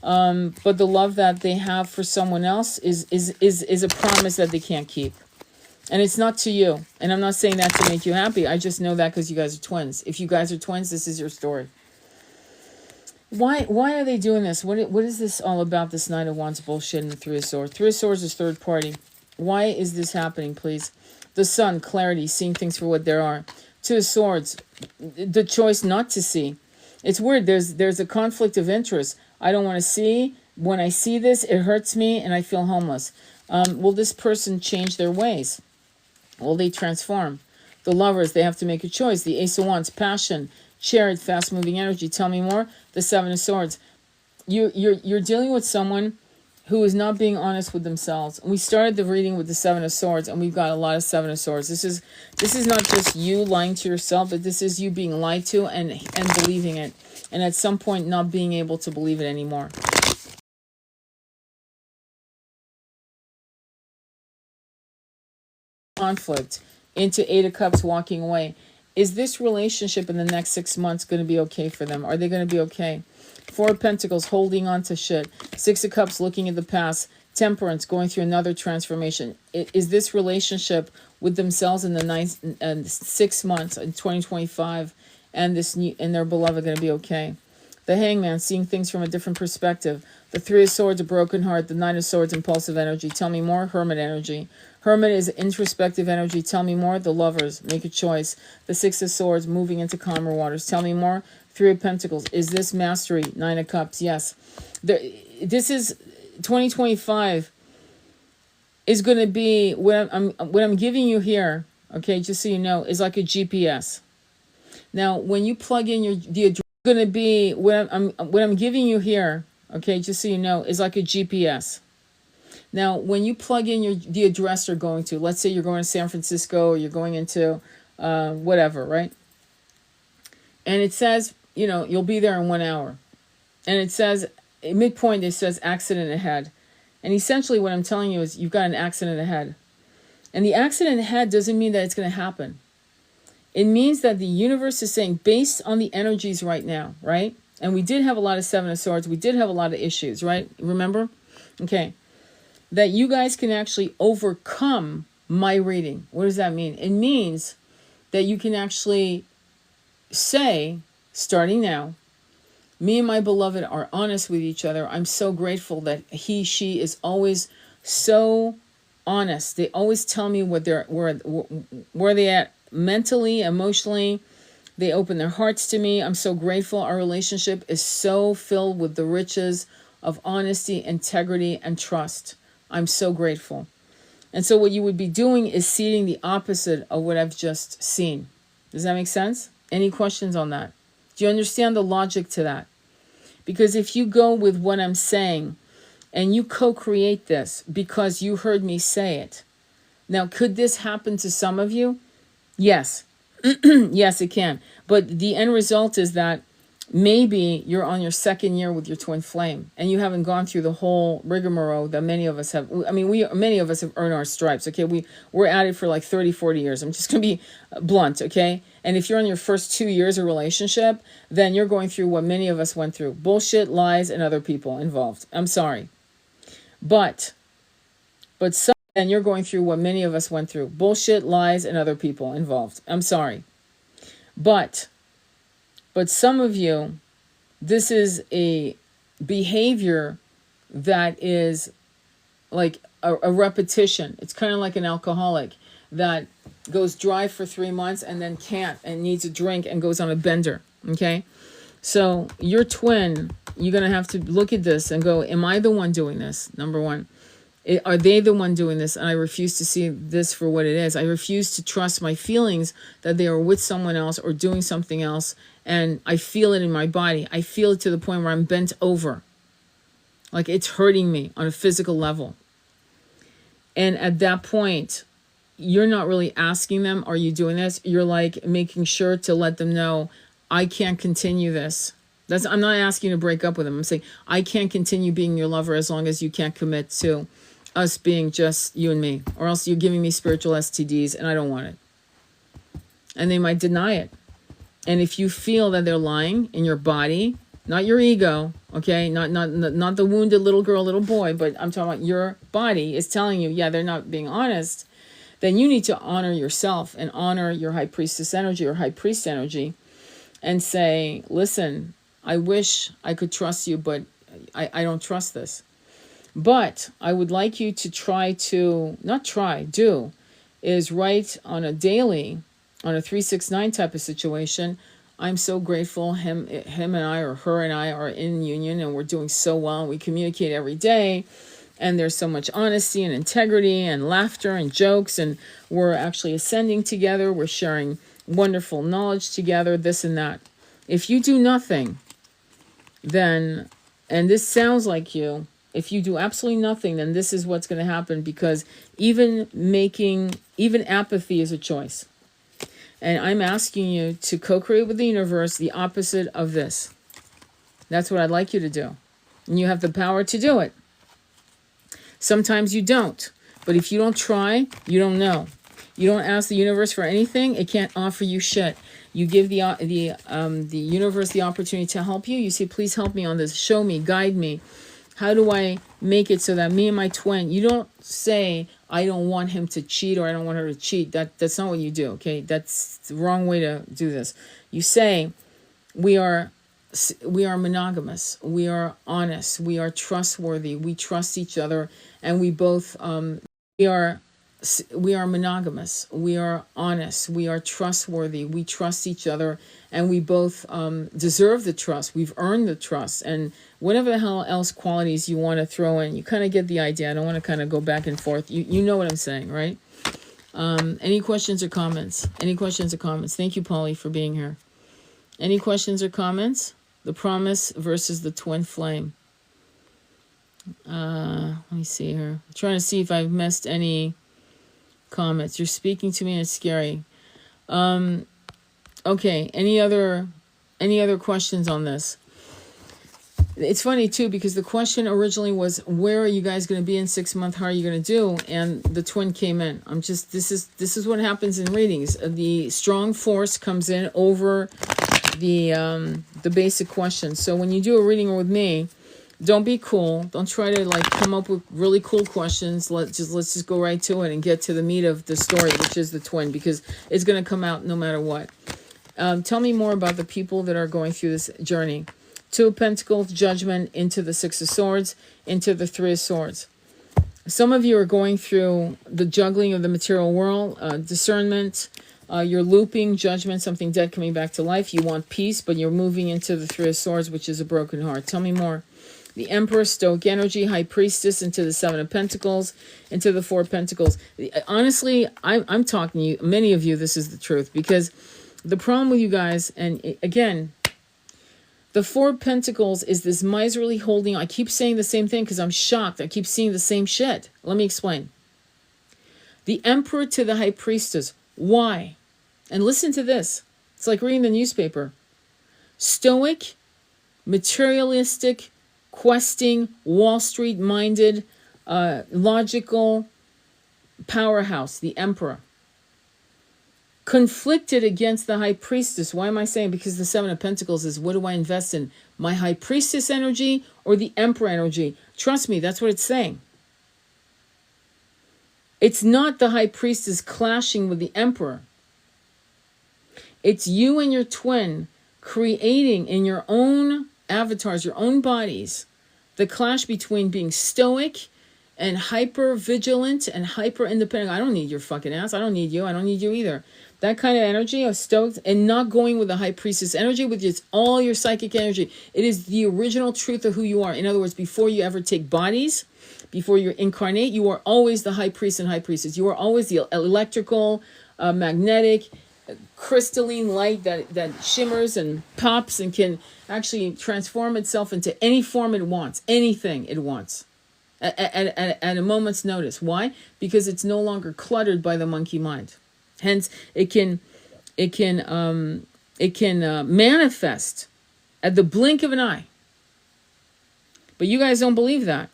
but the love that they have for someone else is a promise that they can't keep. And it's not to you. And I'm not saying that to make you happy. I just know that because you guys are twins. If you guys are twins, this is your story. Why are they doing this? What is this all about, this Knight of Wands bullshit and the Three of Swords? Three of Swords is third party. Why is this happening, please? The Sun, clarity, seeing things for what they are. Two of Swords, the choice not to see. It's weird. There's a conflict of interest. I don't want to see. When I see this, it hurts me and I feel homeless. Will this person change their ways? Will they transform? The Lovers, they have to make a choice. The Ace of Wands, passion, Chariot, fast-moving energy. Tell me more. The Seven of Swords. You're dealing with someone who is not being honest with themselves. We started the reading with the Seven of Swords, and we've got a lot of Seven of Swords. This is not just you lying to yourself, but this is you being lied to and believing it, and at some point not being able to believe it anymore. Conflict into Eight of Cups, walking away. Is this relationship in the next 6 months going to be okay for them? Are they going to be okay? Four of Pentacles, holding on to shit. Six of Cups, looking at the past. Temperance, going through another transformation. Is this relationship with themselves in the 6 months in 2025 and their beloved going to be okay? The Hangman, seeing things from a different perspective. The Three of Swords, a broken heart. The Nine of Swords, impulsive energy. Tell me more. Hermit energy. Hermit is introspective energy. Tell me more. The Lovers, make a choice. The Six of Swords, moving into calmer waters. Tell me more. Three of Pentacles. Is this mastery? Nine of Cups. Yes. This is 2025 is going to be what I'm giving you here. Okay, just so you know, is like a GPS. Now, when you plug in the address, going to be what I'm giving you here. Okay, just so you know, is like a GPS. Now, when you plug in the address you're going to, let's say you're going to San Francisco, or you're going into whatever, right? And it says, you'll be there in 1 hour. And it says, at midpoint, it says accident ahead. And essentially what I'm telling you is you've got an accident ahead. And the accident ahead doesn't mean that it's going to happen. It means that the universe is saying, based on the energies right now, right? And we did have a lot of Seven of Swords. We did have a lot of issues, right? Remember? Okay. That you guys can actually overcome my reading. What does that mean? It means that you can actually say, starting now, Me and my beloved are honest with each other. I'm so grateful that she is always so honest. They always tell me where they at mentally, emotionally. They open their hearts to me. I'm so grateful. Our relationship is so filled with the riches of honesty, integrity, and trust. I'm so grateful. And so what you would be doing is seeing the opposite of what I've just seen. Does that make sense? Any questions on that? Do you understand the logic to that? Because if you go with what I'm saying and you co-create this because you heard me say it. Now, could this happen to some of you? Yes. Yes, it can. But the end result is that maybe you're on your second year with your twin flame and you haven't gone through the whole rigmarole that many of us have. I mean, many of us have earned our stripes, okay? We're at it for like 30, 40 years. I'm just going to be blunt, okay? And if you're on your first 2 years of relationship, then you're going through what many of us went through. Bullshit, lies, and other people involved. I'm sorry. But and you're going through what many of us went through. Bullshit, lies, and other people involved. I'm sorry. But some of you, this is a behavior that is like a repetition. It's kind of like an alcoholic that goes dry for 3 months and then can't and needs a drink and goes on a bender. Okay? So your twin, you're going to have to look at this and go, am I the one doing this? Number one. Are they the one doing this? And I refuse to see this for what it is. I refuse to trust my feelings that they are with someone else or doing something else. And I feel it in my body. I feel it to the point where I'm bent over. Like it's hurting me on a physical level. And at that point, you're not really asking them, are you doing this? You're like making sure to let them know, I can't continue this. I'm not asking you to break up with them. I'm saying, I can't continue being your lover as long as you can't commit to us being just you and me, or else you're giving me spiritual STDs and I don't want it. And they might deny it. And if you feel that they're lying in your body, not your ego, okay, not the wounded little girl, little boy, but I'm talking about your body is telling you, yeah, they're not being honest, then you need to honor yourself and honor your high priestess energy or high priest energy and say, listen, I wish I could trust you, but I don't trust this. But I would like you to do, is write on a daily, on a 369 type of situation, I'm so grateful him and I, or her and I are in union and we're doing so well. We communicate every day and there's so much honesty and integrity and laughter and jokes and we're actually ascending together. We're sharing wonderful knowledge together, this and that. If you do nothing, then, and this sounds like you, if you do absolutely nothing, then this is what's going to happen, because even apathy is a choice. And I'm asking you to co-create with the universe the opposite of this. That's what I'd like you to do. And you have the power to do it. Sometimes you don't. But if you don't try, you don't know. You don't ask the universe for anything, it can't offer you shit. You give the universe the opportunity to help you. You say, please help me on this. Show me, guide me. How do I make it so that me and my twin, you don't say, I don't want him to cheat or I don't want her to cheat. That's not what you do, okay? That's the wrong way to do this. You say, we are monogamous. We are honest. We are trustworthy. We trust each other. And we both, we are monogamous. We are honest. We are trustworthy. We trust each other. And we both deserve the trust. We've earned the trust. And whatever the hell else qualities you want to throw in, you kind of get the idea. I don't want to kind of go back and forth. You know what I'm saying, right? Any questions or comments? Any questions or comments? Thank you, Polly, for being here. Any questions or comments? The promise versus the twin flame. Let me see here. I'm trying to see if I've missed any comments. You're speaking to me and it's scary. Okay, any other questions on this? It's funny too, because the question originally was, where are you guys going to be in 6 months? How are you going to do? And the twin came in. This is what happens in readings. The strong force comes in over the basic questions. So when you do a reading with me, don't be cool. Don't try to like come up with really cool questions. Let's just go right to it and get to the meat of the story, which is the twin, because it's going to come out no matter what. Tell me more about the people that are going through this journey. Two of Pentacles, Judgment, into the Six of Swords, into the Three of Swords. Some of you are going through the juggling of the material world, discernment. You're looping, Judgment, something dead coming back to life. You want peace, but you're moving into the Three of Swords, which is a broken heart. Tell me more. The Emperor, Stoic energy, High Priestess, into the Seven of Pentacles, into the Four of Pentacles. Honestly, I'm talking to you, many of you, this is the truth. Because the problem with you guys, and again, the Four of Pentacles is this miserly holding. I keep saying the same thing because I'm shocked. I keep seeing the same shit. Let me explain. The Emperor to the High Priestess. Why? And listen to this. It's like reading the newspaper. Stoic, materialistic, questing, Wall Street minded, logical powerhouse, the Emperor. Conflicted against the High Priestess. Why am I saying? Because the Seven of Pentacles is, what do I invest in? My High Priestess energy or the Emperor energy? Trust me, that's what it's saying. It's not the High Priestess clashing with the Emperor. It's you and your twin creating in your own avatars, your own bodies, the clash between being stoic and hyper vigilant and hyper independent. I don't need your fucking ass. I don't need you. I don't need you either. That kind of energy of stoked, and not going with the High Priestess energy, with just all your psychic energy. It is the original truth of who you are. In other words, before you ever take bodies, before you incarnate, you are always the High Priest and High Priestess. You are always the electrical, magnetic, crystalline light that shimmers and pops and can actually transform itself into any form it wants, anything it wants. At a moment's notice. Why? Because it's no longer cluttered by the monkey mind. Hence, it can manifest at the blink of an eye. But you guys don't believe that.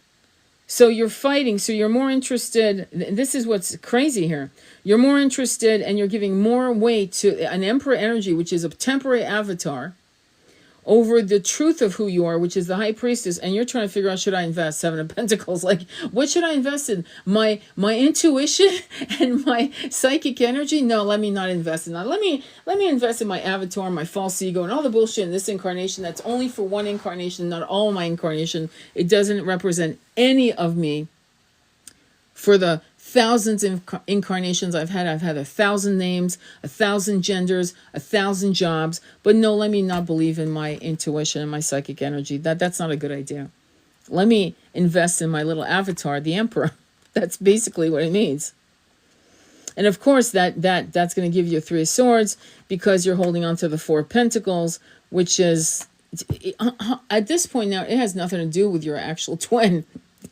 So you're fighting. So you're more interested. This is what's crazy here. You're more interested, and you're giving more weight to an Emperor energy, which is a temporary avatar, over the truth of who you are, which is the High Priestess. And you're trying to figure out, should I invest? Seven of Pentacles, like, what should I invest in? My intuition and my psychic energy? No, let me not invest in that. Let me invest in my avatar, my false ego, and all the bullshit in this incarnation. That's only for one incarnation, not all my incarnation. It doesn't represent any of me. For the thousands of incarnations I've had 1,000 names, 1,000 genders, 1,000 jobs. But no, let me not believe in my intuition and my psychic energy. That's not a good idea. Let me invest in my little avatar, the Emperor. That's basically what it means. And of course, that's going to give you a Three of Swords, because you're holding on to the Four of Pentacles, which is, at this point now, it has nothing to do with your actual twin.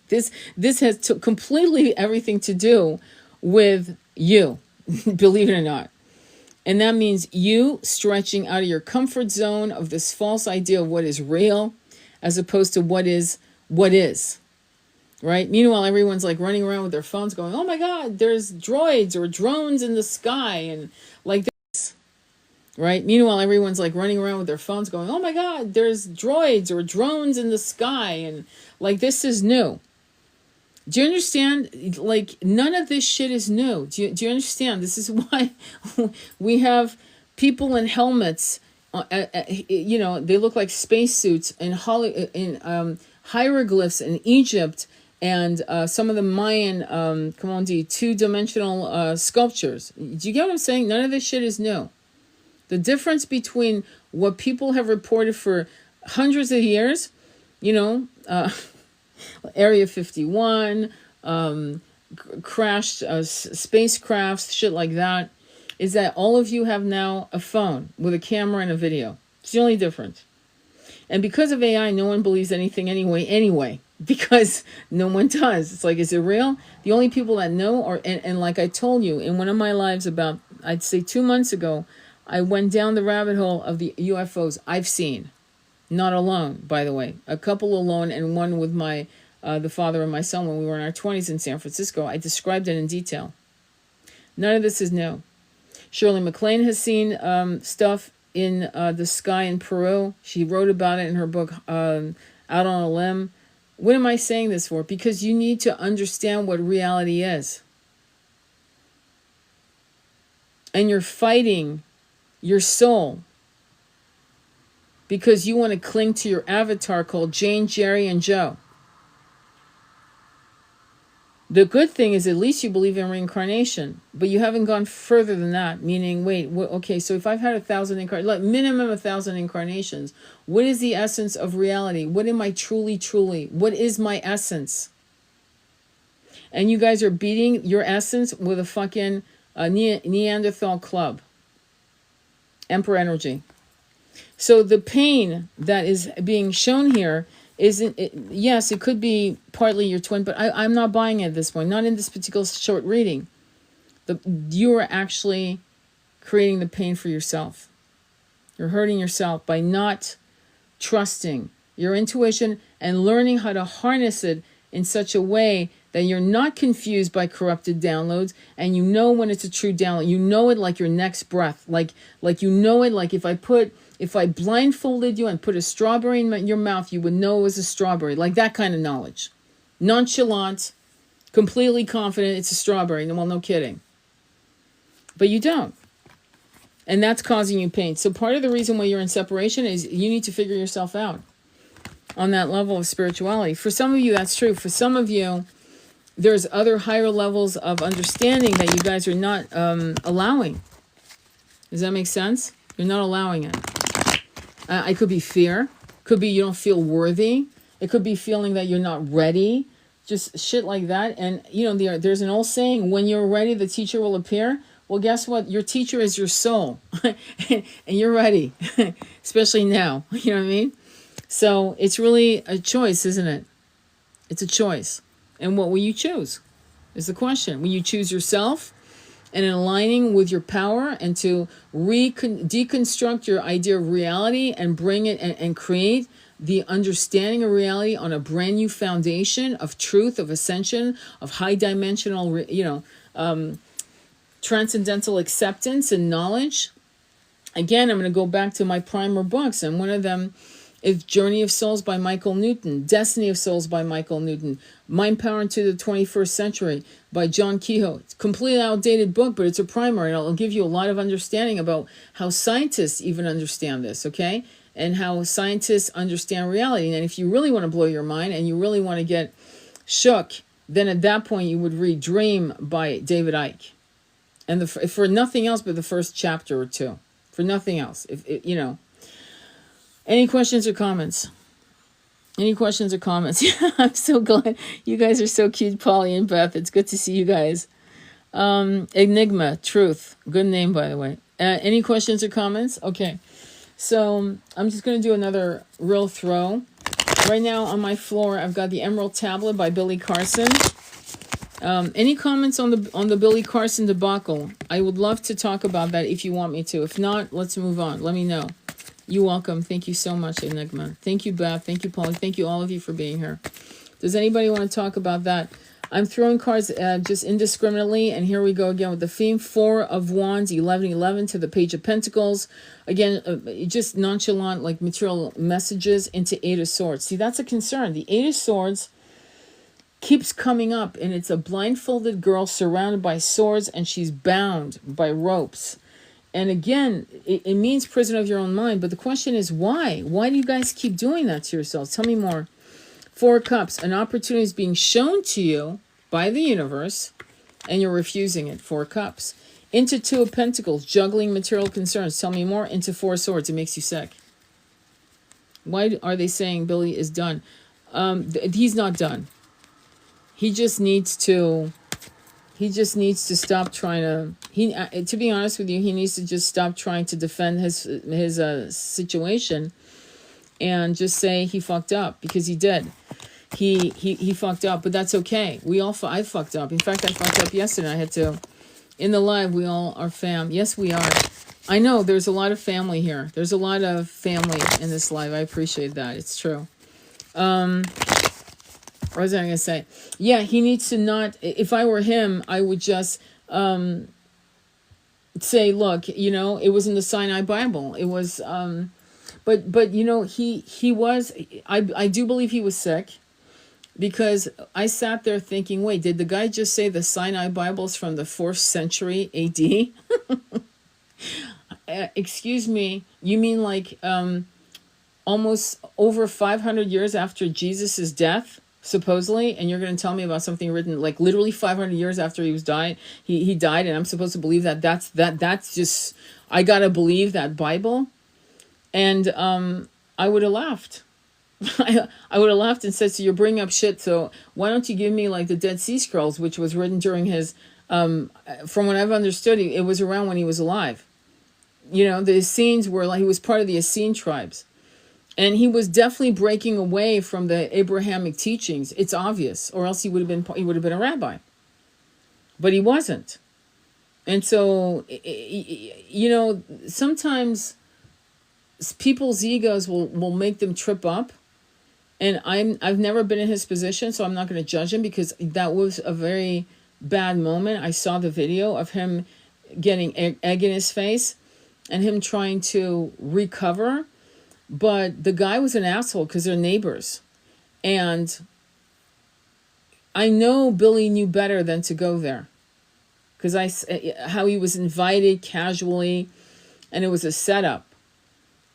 This has completely everything to do with you, believe it or not. And that means you stretching out of your comfort zone of this false idea of what is real, as opposed to what is, right? Meanwhile, everyone's like running around with their phones going, oh my God, there's droids or drones in the sky, and like this, right? Meanwhile, everyone's like running around with their phones going, oh my God, there's droids or drones in the sky, and like, this is new. Do you understand? Like, none of this shit is new. Do you understand? This is why we have people in helmets. You know, they look like spacesuits in hieroglyphs in Egypt, and some of the Mayan, two-dimensional sculptures. Do you get what I'm saying? None of this shit is new. The difference between what people have reported for hundreds of years, you know, Area 51, crashed spacecrafts, shit like that, is that all of you have now a phone with a camera and a video. It's the only difference. And because of AI, no one believes anything anyway, because no one does. It's like, is it real? The only people that know are, and like I told you in one of my lives about, I'd say 2 months ago, I went down the rabbit hole of the UFOs I've seen. Not alone, by the way. A couple alone, and one with my the father of my son when we were in our 20s in San Francisco. I described it in detail. None of this is new. Shirley MacLaine has seen stuff in the sky in Peru. She wrote about it in her book, Out on a Limb. What am I saying this for? Because you need to understand what reality is. And you're fighting your soul. because you want to cling to your avatar called Jane, Jerry, and Joe. The good thing is at least you believe in reincarnation, but you haven't gone further than that, meaning, wait, okay, so if I've had 1,000 incarnations, like minimum 1,000 incarnations, what is the essence of reality? What am I truly, what is my essence? And you guys are beating your essence with a fucking Neanderthal club. Emperor energy. So the pain that is being shown here isn't it, yes, it could be partly your twin, but I'm not buying it at this point, not in this particular short reading. You are actually creating the pain for yourself. You're hurting yourself by not trusting your intuition and learning how to harness it in such a way that you're not confused by corrupted downloads, and you know when it's a true download. You know it like your next breath, like you know it like if I blindfolded you and put a strawberry in your mouth, you would know it was a strawberry. Like that kind of knowledge. Nonchalant, completely confident it's a strawberry. Well, no kidding. But you don't. And that's causing you pain. So part of the reason why you're in separation is you need to figure yourself out on that level of spirituality. For some of you, that's true. For some of you, there's other higher levels of understanding that you guys are not allowing. Does that make sense? You're not allowing it. It could be fear. Could be you don't feel worthy. It could be feeling that you're not ready. Just shit like that. And, you know, there's an old saying, when you're ready, the teacher will appear. Well, guess what? Your teacher is your soul. And you're ready. Especially now. You know what I mean? So it's really a choice, isn't it? It's a choice. And what will you choose is the question. Will you choose yourself and in aligning with your power and to deconstruct your idea of reality and bring it and create the understanding of reality on a brand new foundation of truth, of ascension, of high dimensional, transcendental acceptance and knowledge? Again, I'm going to go back to my primer books, and one of them is Journey of Souls by Michael Newton, Destiny of Souls by Michael Newton, Mind Power into the 21st Century by John Kehoe. It's a completely outdated book, but it's a primer, and it'll give you a lot of understanding about how scientists even understand this, okay? And how scientists understand reality. And if you really want to blow your mind and you really want to get shook, then at that point you would read Dream by David Icke. And for nothing else but the first chapter or two. For nothing else. You know. Any questions or comments? Any questions or comments? Yeah, I'm so glad. You guys are so cute, Polly and Beth. It's good to see you guys. Enigma, Truth. Good name, by the way. Any questions or comments? Okay. So I'm just going to do another real throw. Right now on my floor, I've got the Emerald Tablet by Billy Carson. Any comments on the Billy Carson debacle? I would love to talk about that if you want me to. If not, let's move on. Let me know. You're welcome. Thank you so much, Enigma. Thank you, Beth. Thank you, Polly. Thank you, all of you, for being here. Does anybody want to talk about that? I'm throwing cards just indiscriminately, and here we go again with the theme. 4 of Wands, 11 to the Page of Pentacles. Again, just nonchalant, like material messages into 8 of Swords. See, that's a concern. The 8 of Swords keeps coming up, and it's a blindfolded girl surrounded by swords, and she's bound by ropes. And again, it means prison of your own mind. But the question is, why? Why do you guys keep doing that to yourselves? Tell me more. 4 of Cups. An opportunity is being shown to you by the universe, and you're refusing it. 4 of Cups. Into 2 of Pentacles. Juggling material concerns. Tell me more. Into 4 of Swords. It makes you sick. Why are they saying Billy is done? He's not done. He just needs to stop trying to, to be honest with you, he needs to just stop trying to defend his situation and just say he fucked up, because he did. He fucked up, but that's okay. I fucked up. In fact, I fucked up yesterday. I had to, in the live, we all are fam. Yes, we are. I know there's a lot of family here. There's a lot of family in this live. I appreciate that. It's true. What was I going to say? Yeah, he needs to not, if I were him, I would just say, look, you know, it was in the Sinai Bible. It was, but you know, he was, I do believe he was sick, because I sat there thinking, wait, did the guy just say the Sinai Bible's from the 4th century AD? Excuse me, you mean like, almost over 500 years after Jesus's death, supposedly, and you're going to tell me about something written like literally 500 years after he was died, he died, and I'm supposed to believe that? That's just, I got to believe that Bible. And I would have laughed. I would have laughed and said, so you're bringing up shit, so why don't you give me like the Dead Sea Scrolls, which was written during his, from what I've understood, it was around when he was alive. You know, the Essenes were like, he was part of the Essene tribes. And he was definitely breaking away from the Abrahamic teachings. It's obvious, or else he would have been a rabbi. But he wasn't. And so, you know, sometimes people's egos will make them trip up. And I've never been in his position, so I'm not going to judge him, because that was a very bad moment. I saw the video of him getting egg in his face and him trying to recover. But the guy was an asshole because they're neighbors. And I know Billy knew better than to go there, because how he was invited casually, and it was a setup.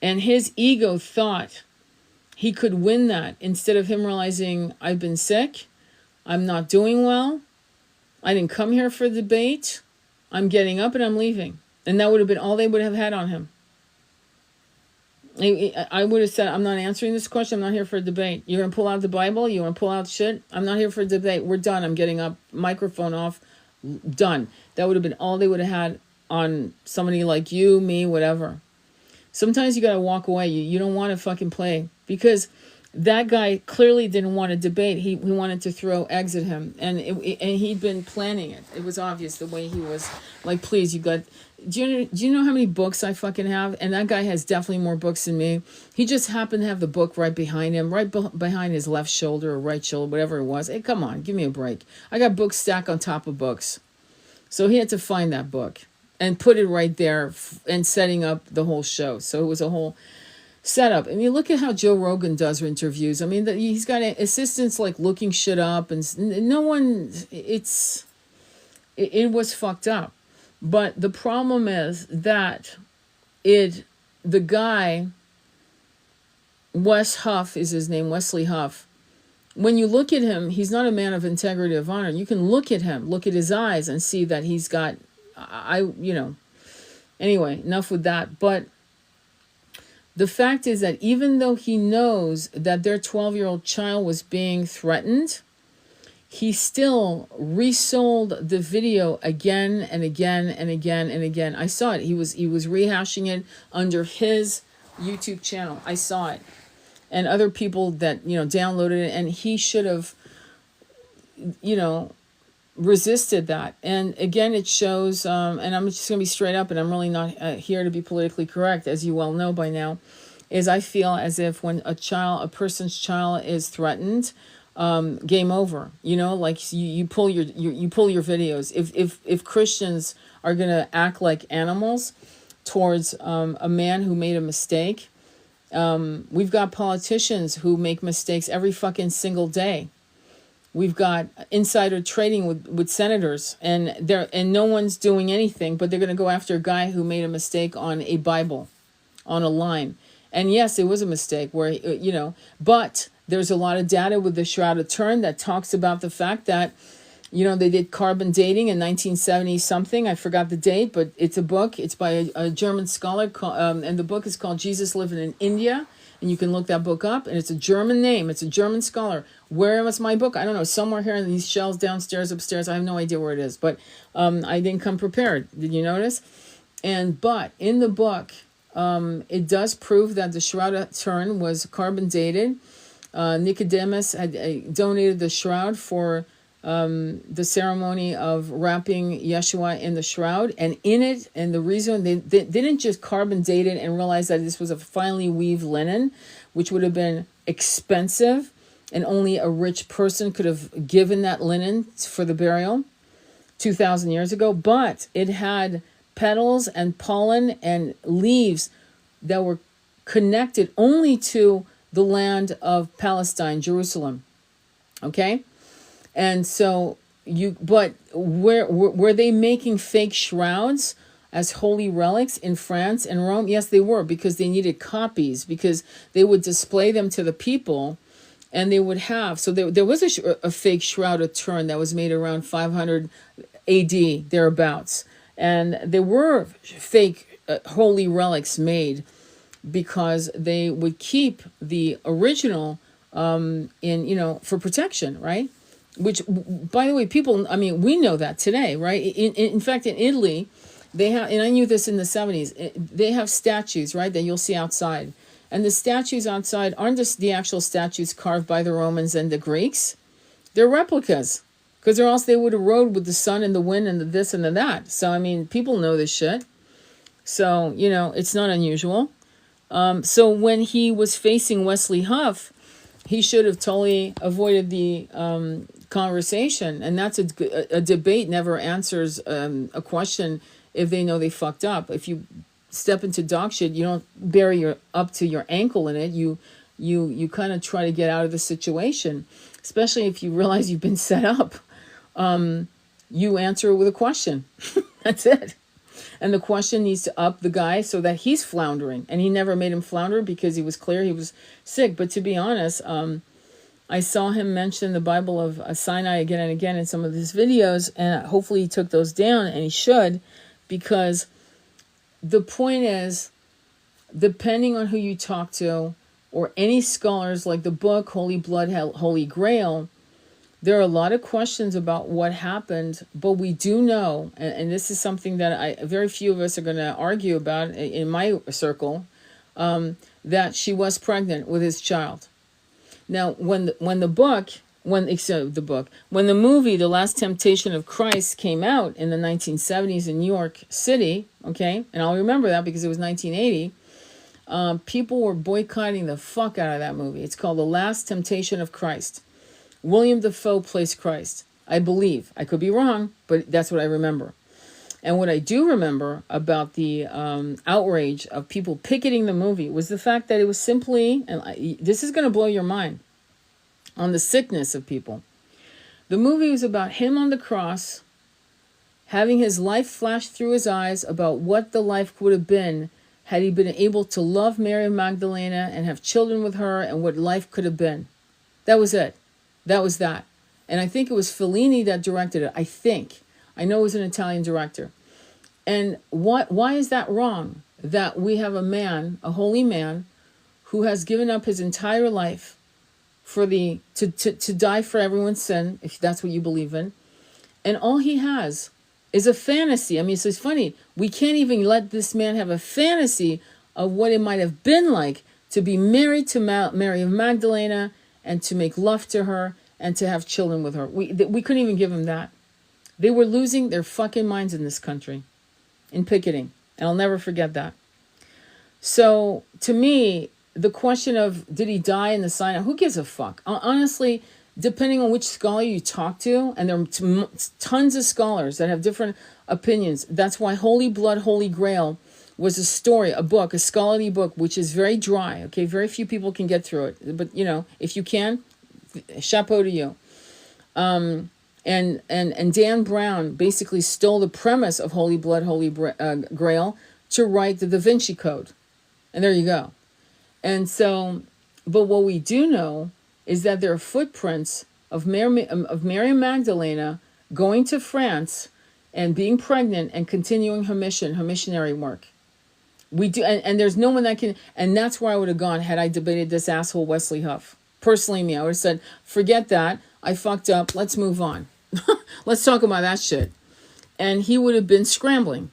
And his ego thought he could win that, instead of him realizing, I've been sick, I'm not doing well, I didn't come here for debate, I'm getting up and I'm leaving. And that would have been all they would have had on him. I would have said, I'm not answering this question, I'm not here for a debate. You're going to pull out the Bible, you want to pull out shit? I'm not here for a debate, we're done, I'm getting up, microphone off, done. That would have been all they would have had on somebody like you, me, whatever. Sometimes you got to walk away. You don't want to fucking play, because that guy clearly didn't want to debate. He wanted to throw eggs at him, and he'd been planning it. It was obvious the way he was like, please, you got, do you know how many books I fucking have? And that guy has definitely more books than me. He just happened to have the book right behind him, right behind his left shoulder or right shoulder, whatever it was. Hey, come on, give me a break. I got books stacked on top of books. So he had to find that book and put it right there and setting up the whole show. So it was a whole setup. I mean, look at how Joe Rogan does interviews. I mean, he's got assistants like looking shit up, and no one, it was fucked up. But the problem is that the guy, Wes Huff is his name, Wesley Huff. When you look at him, he's not a man of integrity, of honor. You can look at him, look at his eyes, and see that he's got, anyway, enough with that. But the fact is that even though he knows that their 12-year-old child was being threatened, he still resold the video again and again and again and again. I saw it. He was rehashing it under his YouTube channel. I saw it. And other people that, downloaded it, and he should have, resisted that. And again, it shows, and I'm just going to be straight up, and I'm really not here to be politically correct, as you well know by now, is I feel as if when a person's child is threatened, game over. Like you pull your videos. If Christians are going to act like animals towards a man who made a mistake, we've got politicians who make mistakes every fucking single day. We've got insider trading with senators, and no one's doing anything, but they're going to go after a guy who made a mistake on a Bible, on a line. And yes, it was a mistake where, but there's a lot of data with the Shroud of Turin that talks about the fact that, they did carbon dating in 1970 something. I forgot the date, but it's a book. It's by a German scholar, and the book is called Jesus Living in India. And you can look that book up, and it's a German name. It's a German scholar. Where was my book? I don't know. Somewhere here in these shelves, downstairs, upstairs. I have no idea where it is, but I didn't come prepared. Did you notice? But in the book, it does prove that the Shroud of Turin was carbon dated. Nicodemus had donated the shroud for the ceremony of wrapping Yeshua in the shroud, and in it, and the reason they didn't just carbon date it and realize that this was a finely weaved linen, which would have been expensive, and only a rich person could have given that linen for the burial 2,000 years ago. But it had petals and pollen and leaves that were connected only to the land of Palestine, Jerusalem. Okay? And so were they making fake shrouds? as holy relics in France and Rome? Yes, they were, because they needed copies, because they would display them to the people, and they would have, so there was a fake Shroud of Turin that was made around 500 AD, thereabouts. And there were fake holy relics made because they would keep the original in, for protection, right? Which, by the way, people, I mean, we know that today, right? In fact, in Italy, they have, and I knew this in the 70s, they have statues, right, that you'll see outside. And the statues outside aren't just the actual statues carved by the Romans and the Greeks. They're replicas. Because or else they would have rode with the sun and the wind and the this and the that. So, I mean, people know this shit. So, it's not unusual. So when he was facing Wesley Huff, he should have totally avoided the conversation. And that's a debate never answers a question if they know they fucked up. If you step into dog shit, you don't bury up to your ankle in it. You kind of try to get out of the situation, especially if you realize you've been set up. You answer it with a question. That's it. And the question needs to up the guy so that he's floundering. And he never made him flounder because he was clear he was sick. But to be honest, I saw him mention the Bible of Sinai again and again in some of his videos. And hopefully he took those down, and he should, because the point is, depending on who you talk to, or any scholars, like the book Holy Blood, Holy Grail, there are a lot of questions about what happened, but we do know, and this is something that very few of us are going to argue about in my circle, that she was pregnant with his child. Now, when the movie The Last Temptation of Christ came out in the 1970s in New York City, okay, and I'll remember that because it was 1980, people were boycotting the fuck out of that movie. It's called The Last Temptation of Christ. William Dafoe plays Christ, I believe. I could be wrong, but that's what I remember. And what I do remember about the outrage of people picketing the movie was the fact that it was simply, and this is going to blow your mind, on the sickness of people. The movie was about him on the cross, having his life flash through his eyes about what the life would have been had he been able to love Mary Magdalena and have children with her, and what life could have been. That was it. That was that. And I think it was Fellini that directed it. I think. I know it was an Italian director. And why is that wrong? That we have a man, a holy man, who has given up his entire life for to die for everyone's sin, if that's what you believe in. And all he has is a fantasy. I mean, it's funny. We can't even let this man have a fantasy of what it might have been like to be married to Mary of Magdalena, and to make love to her, and to have children with her. We couldn't even give him that. They were losing their fucking minds in this country, in picketing. And I'll never forget that. So, to me, the question of, did he die in the Sinai? Who gives a fuck? Honestly, depending on which scholar you talk to, and there are tons of scholars that have different opinions. That's why Holy Blood, Holy Grail was a story, a book, a scholarly book, which is very dry, okay? Very few people can get through it. But, if you can, chapeau to you. And Dan Brown basically stole the premise of Holy Blood, Holy Grail to write the Da Vinci Code. And there you go. And so, but what we do know is that there are footprints of Mary Magdalena going to France and being pregnant and continuing her mission, her missionary work. We do, and there's no one that can, and that's where I would have gone had I debated this asshole Wesley Huff. Personally, me, I would have said, forget that, I fucked up, let's move on. Let's talk about that shit. And he would have been scrambling,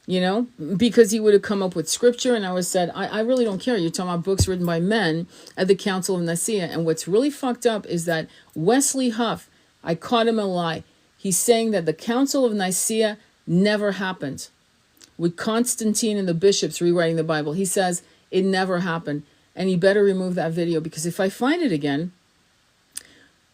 because he would have come up with scripture, and I would have said, I really don't care, you're talking about books written by men at the Council of Nicaea. And what's really fucked up is that Wesley Huff, I caught him in a lie. He's saying that the Council of Nicaea never happened. With Constantine and the bishops rewriting the Bible, he says it never happened. And he better remove that video, because if I find it again,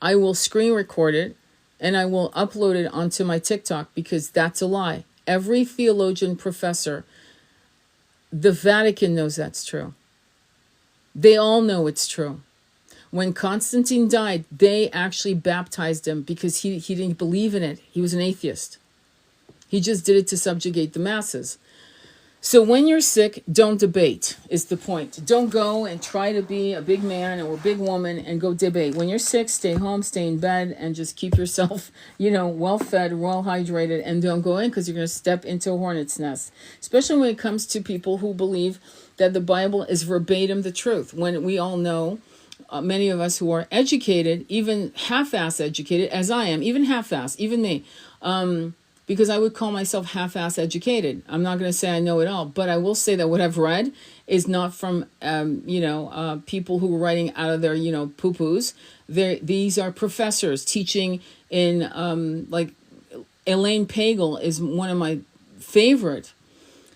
I will screen record it and I will upload it onto my TikTok, because that's a lie. Every theologian professor, the Vatican knows that's true. They all know it's true. When Constantine died, they actually baptized him because he didn't believe in it. He was an atheist. He just did it to subjugate the masses. So when you're sick, don't debate, is the point. Don't go and try to be a big man or a big woman and go debate. When you're sick, stay home, stay in bed, and just keep yourself, well fed, well hydrated, and don't go in, because you're going to step into a hornet's nest. Especially when it comes to people who believe that the Bible is verbatim the truth. When we all know, many of us who are educated, even half-ass educated, as I am, even half-ass, even me, because I would call myself half-ass educated. I'm not going to say I know it all, but I will say that what I've read is not from, people who are writing out of their, poo-poos. These are professors teaching in, like Elaine Pagel is one of my favorite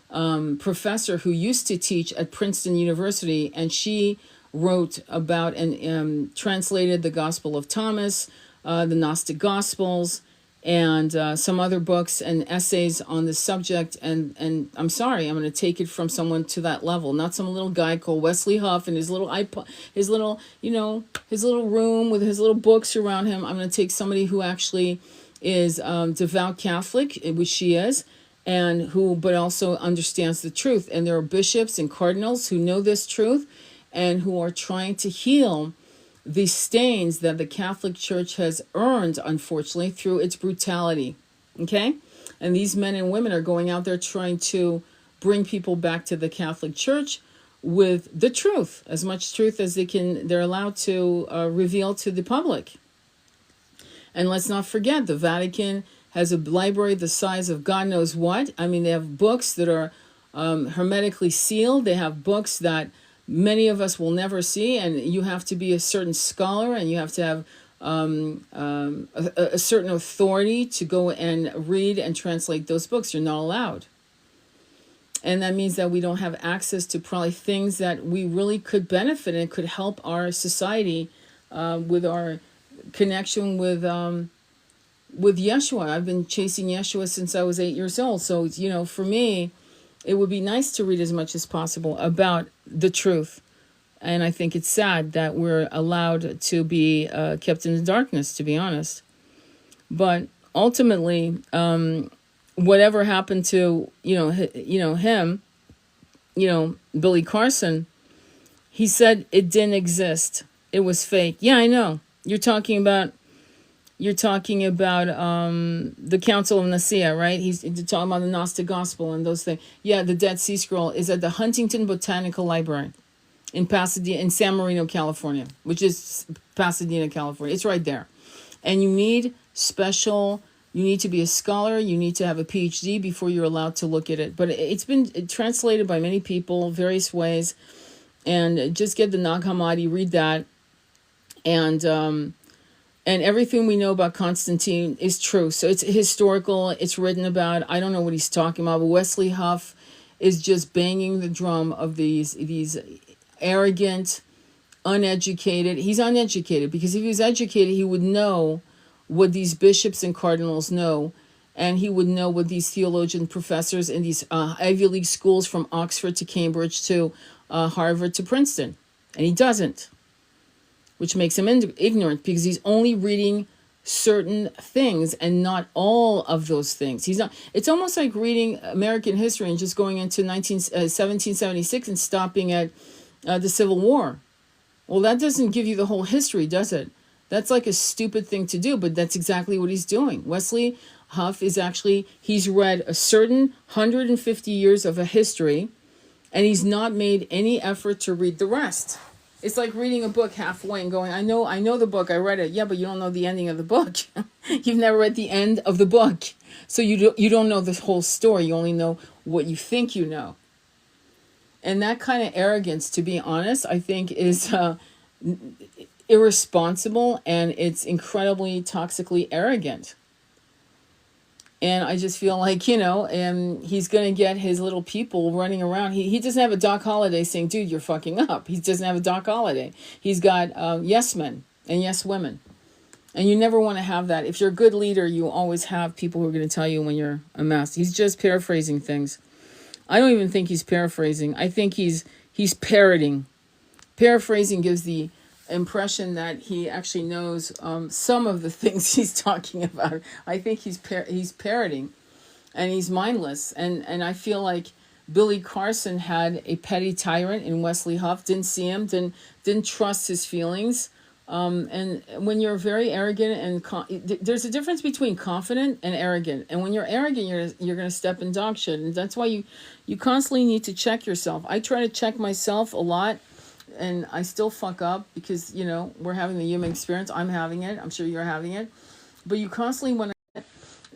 professor who used to teach at Princeton University, and she wrote about and translated the Gospel of Thomas, the Gnostic Gospels, and some other books and essays on this subject. And I'm sorry, I'm going to take it from someone to that level, not some little guy called Wesley Huff and his little iPod, his little room with his little books around him. I'm going to take somebody who actually is devout Catholic, which she is, and but also understands the truth. And there are bishops and cardinals who know this truth and who are trying to heal the stains that the Catholic Church has earned, unfortunately, through its brutality. Okay? And these men and women are going out there trying to bring people back to the Catholic Church with the truth, as much truth as they're allowed to reveal to the public. And let's not forget, the Vatican has a library the size of God knows what. I mean, they have books that are hermetically sealed. They have books that many of us will never see, and you have to be a certain scholar, and you have to have a certain authority to go and read and translate those books. You're not allowed. And that means that we don't have access to probably things that we really could benefit and could help our society with our connection with Yeshua. I've been chasing Yeshua since I was 8 years old. So, for me, it would be nice to read as much as possible about the truth. And I think it's sad that we're allowed to be kept in the darkness, to be honest. But ultimately, whatever happened to, him, Billy Carson, he said it didn't exist. It was fake. Yeah, I know. You're talking about the Council of Nicaea, right? He's talking about the Gnostic Gospel and those things. Yeah, the Dead Sea Scroll is at the Huntington Botanical Library in Pasadena, in San Marino, California, which is Pasadena, California. It's right there. And you need to be a scholar, you need to have a PhD before you're allowed to look at it. But it's been translated by many people, various ways. And just get the Nag Hammadi, read that. And everything we know about Constantine is true. So it's historical. It's written about. I don't know what he's talking about. But Wesley Huff is just banging the drum of these arrogant, uneducated. He's uneducated, because if he was educated, he would know what these bishops and cardinals know. And he would know what these theologian professors in these Ivy League schools from Oxford to Cambridge to Harvard to Princeton. And he doesn't. Which makes him ignorant, because he's only reading certain things and not all of those things. He's not. It's almost like reading American history and just going into 1776 and stopping at the Civil War. Well, that doesn't give you the whole history, does it? That's like a stupid thing to do, but that's exactly what he's doing. Wesley Huff he's read a certain 150 years of a history, and he's not made any effort to read the rest. It's like reading a book halfway and going, I know the book, I read it. Yeah, but you don't know the ending of the book. You've never read the end of the book. So you don't know the whole story. You only know what you think you know. And that kind of arrogance, to be honest, I think is irresponsible, and it's incredibly toxically arrogant. And I just feel like, and he's going to get his little people running around. He doesn't have a Doc Holliday saying, dude, you're fucking up. He doesn't have a Doc Holliday. He's got yes men and yes women. And you never want to have that. If you're a good leader, you always have people who are going to tell you when you're a mess. He's just paraphrasing things. I don't even think he's paraphrasing. I think he's parroting. Paraphrasing gives the impression that he actually knows some of the things he's talking about. I think he's parroting. and he's mindless. And I feel like Billy Carson had a petty tyrant in Wesley Huff. Didn't see him. Didn't trust his feelings. And when you're very arrogant and there's a difference between confident and arrogant. And when you're arrogant, you're going to step in dog shit. And that's why you constantly need to check yourself. I try to check myself a lot, and I still fuck up because, you know, we're having the human experience. I'm having it. I'm sure you're having it. But you constantly want to,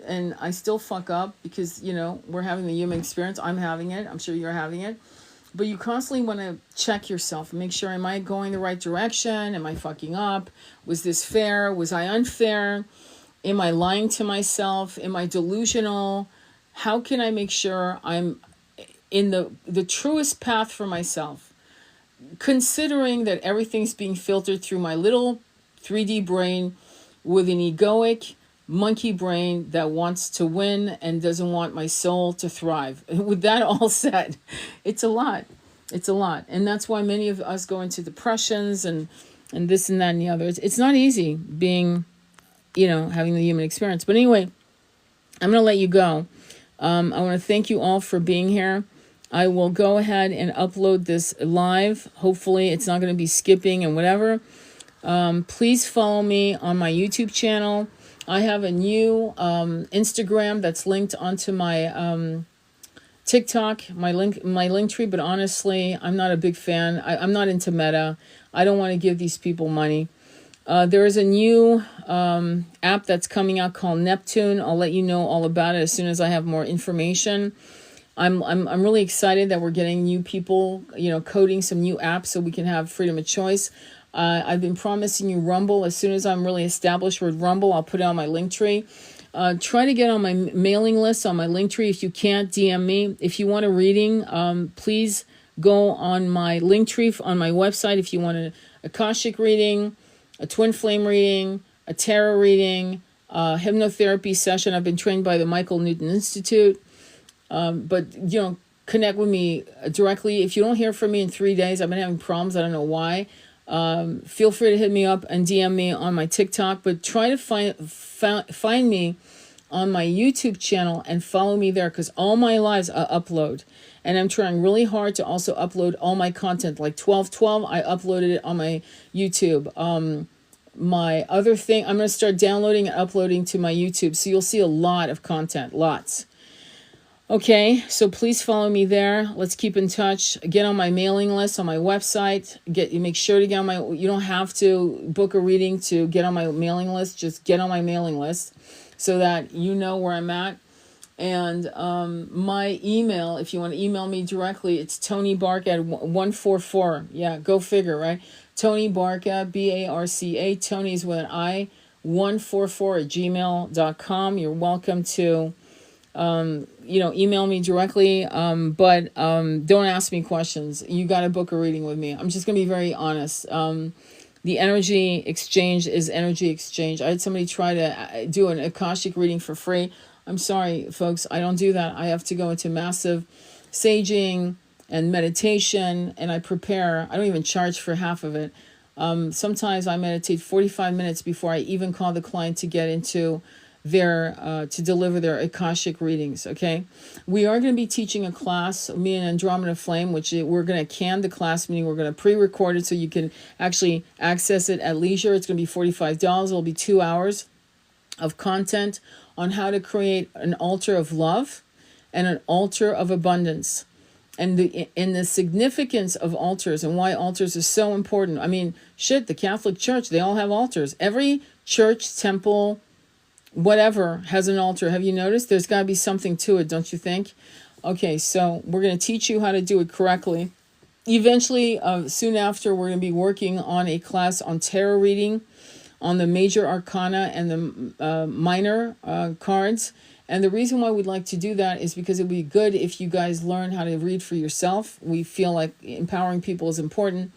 and I still fuck up because, you know, we're having the human experience. I'm having it. I'm sure you're having it. But you constantly want to check yourself and make sure, am I going the right direction? Am I fucking up? Was this fair? Was I unfair? Am I lying to myself? Am I delusional? How can I make sure I'm in the truest path for myself? Considering that everything's being filtered through my little 3D brain with an egoic monkey brain that wants to win and doesn't want my soul to thrive. With that all said, it's a lot. It's a lot. And that's why many of us go into depressions and this and that and the other. It's not easy being, you know, having the human experience. But anyway, I'm going to let you go. I want to thank you all for being here. I will go ahead and upload this live. Hopefully it's not going to be skipping and whatever. Please follow me on my YouTube channel. I have a new Instagram that's linked onto my TikTok, my link tree, but honestly, I'm not a big fan. I'm not into Meta. I don't want to give these people money. There is a new app that's coming out called Neptune. I'll let you know all about it as soon as I have more information. I'm really excited that we're getting new people, you know, coding some new apps so we can have freedom of choice. I've been promising you Rumble. As soon as I'm really established with Rumble, I'll put it on my link tree. Try to get on my mailing list on my link tree. If you can't, DM me. If you want a reading, please go on my link tree on my website. If you want an Akashic reading, a twin flame reading, a tarot reading, hypnotherapy session. I've been trained by the Michael Newton Institute. But, you know, connect with me directly. If you don't hear from me in 3 days, I've been having problems. I don't know why. Feel free to hit me up and DM me on my TikTok, but try to find me on my YouTube channel and follow me there, because all my lives I upload, and I'm trying really hard to also upload all my content. Like 12/12, I uploaded it on my YouTube. My other thing, I'm going to start downloading and uploading to my YouTube, so you'll see a lot of content, lots. Okay, so please follow me there. Let's keep in touch. Get on my mailing list on my website. Make sure to get on my. You don't have to book a reading to get on my mailing list. Just get on my mailing list so that you know where I'm at. And my email, if you want to email me directly, it's Tony Barca at 144. Yeah, go figure, right? Tony Barca, Barca. Tony's with an I, 144 at gmail.com. You're welcome to. You know, email me directly, but don't ask me questions. You got to book a reading with me. I'm just going to be very honest. The energy exchange is energy exchange. I had somebody try to do an Akashic reading for free. I'm sorry, folks, I don't do that. I have to go into massive saging and meditation, and I prepare. I don't even charge for half of it. Sometimes I meditate 45 minutes before I even call the client to get into to deliver their Akashic readings. Okay, we are going to be teaching a class, me and Andromeda Flame, which we're going to can the class, meaning we're going to pre-record it so you can actually access it at leisure. It's going to be $45. It'll be 2 hours of content on how to create an altar of love and an altar of abundance, and the significance of altars and why altars are so important. I mean, shit, the Catholic Church, they all have altars. Every church, temple, whatever has an altar. Have you noticed? There's got to be something to it, don't you think? Okay, so we're going to teach you how to do it correctly. Eventually, soon after, we're going to be working on a class on tarot reading, on the major arcana and the minor cards. And the reason why we'd like to do that is because it would be good if you guys learn how to read for yourself. We feel like empowering people is important.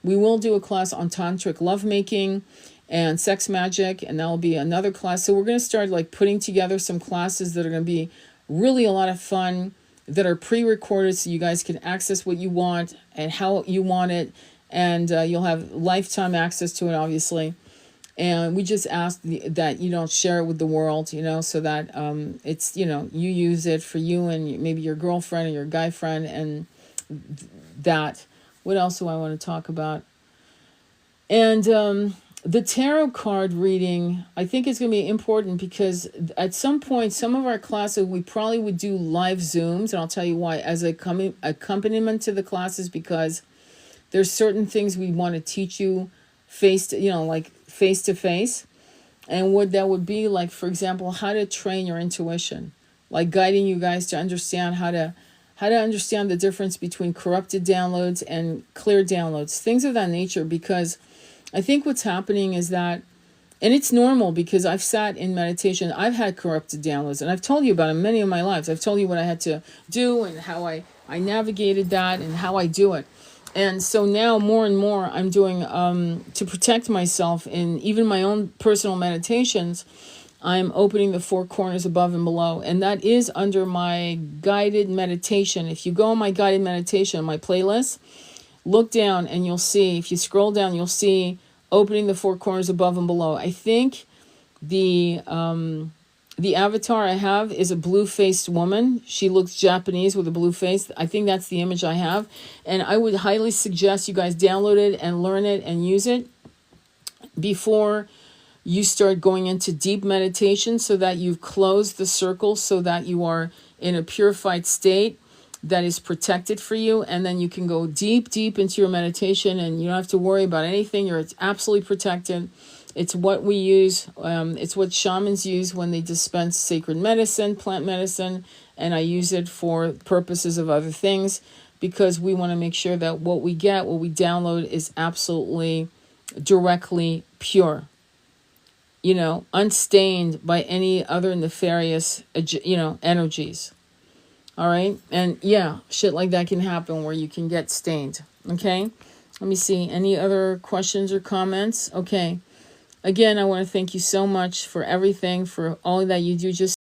We will do a class on tantric lovemaking and sex magic, and that'll be another class. So we're going to start like putting together some classes that are going to be really a lot of fun, that are pre-recorded so you guys can access what you want and how you want it, and you'll have lifetime access to it, obviously. And we just ask that you don't share it with the world, so that it's, you use it for you and maybe your girlfriend or your guy friend. And that, what else do I want to talk about? And the tarot card reading, I think is going to be important, because at some point, some of our classes, we probably would do live Zooms. And I'll tell you why, as a accompaniment to the classes, because there's certain things we want to teach you face to face. And what that would be like, for example, how to train your intuition, like guiding you guys to understand how to understand the difference between corrupted downloads and clear downloads, things of that nature. Because I think what's happening is that, and it's normal, because I've sat in meditation, I've had corrupted downloads, and I've told you about it many of my lives. I've told you what I had to do and how I navigated that and how I do it. And so now more and more I'm doing, to protect myself in even my own personal meditations, I'm opening the four corners above and below. And that is under my guided meditation. If you go on my guided meditation on my playlist, look down and you'll see, if you scroll down, you'll see opening the four corners above and below. I think the avatar I have is a blue-faced woman. She looks Japanese with a blue face. I think that's the image I have. And I would highly suggest you guys download it and learn it and use it before you start going into deep meditation, so that you've closed the circle, so that you are in a purified state that is protected for you. And then you can go deep, deep into your meditation, and you don't have to worry about anything. You're absolutely protected. It's what we use. It's what shamans use when they dispense sacred medicine, plant medicine. And I use it for purposes of other things, because we want to make sure that what we get, what we download, is absolutely directly pure. Unstained by any other nefarious, energies. All right. And yeah, shit like that can happen where you can get stained. Okay. Let me see. Any other questions or comments? Okay. Again, I want to thank you so much for everything, for all that you do. Just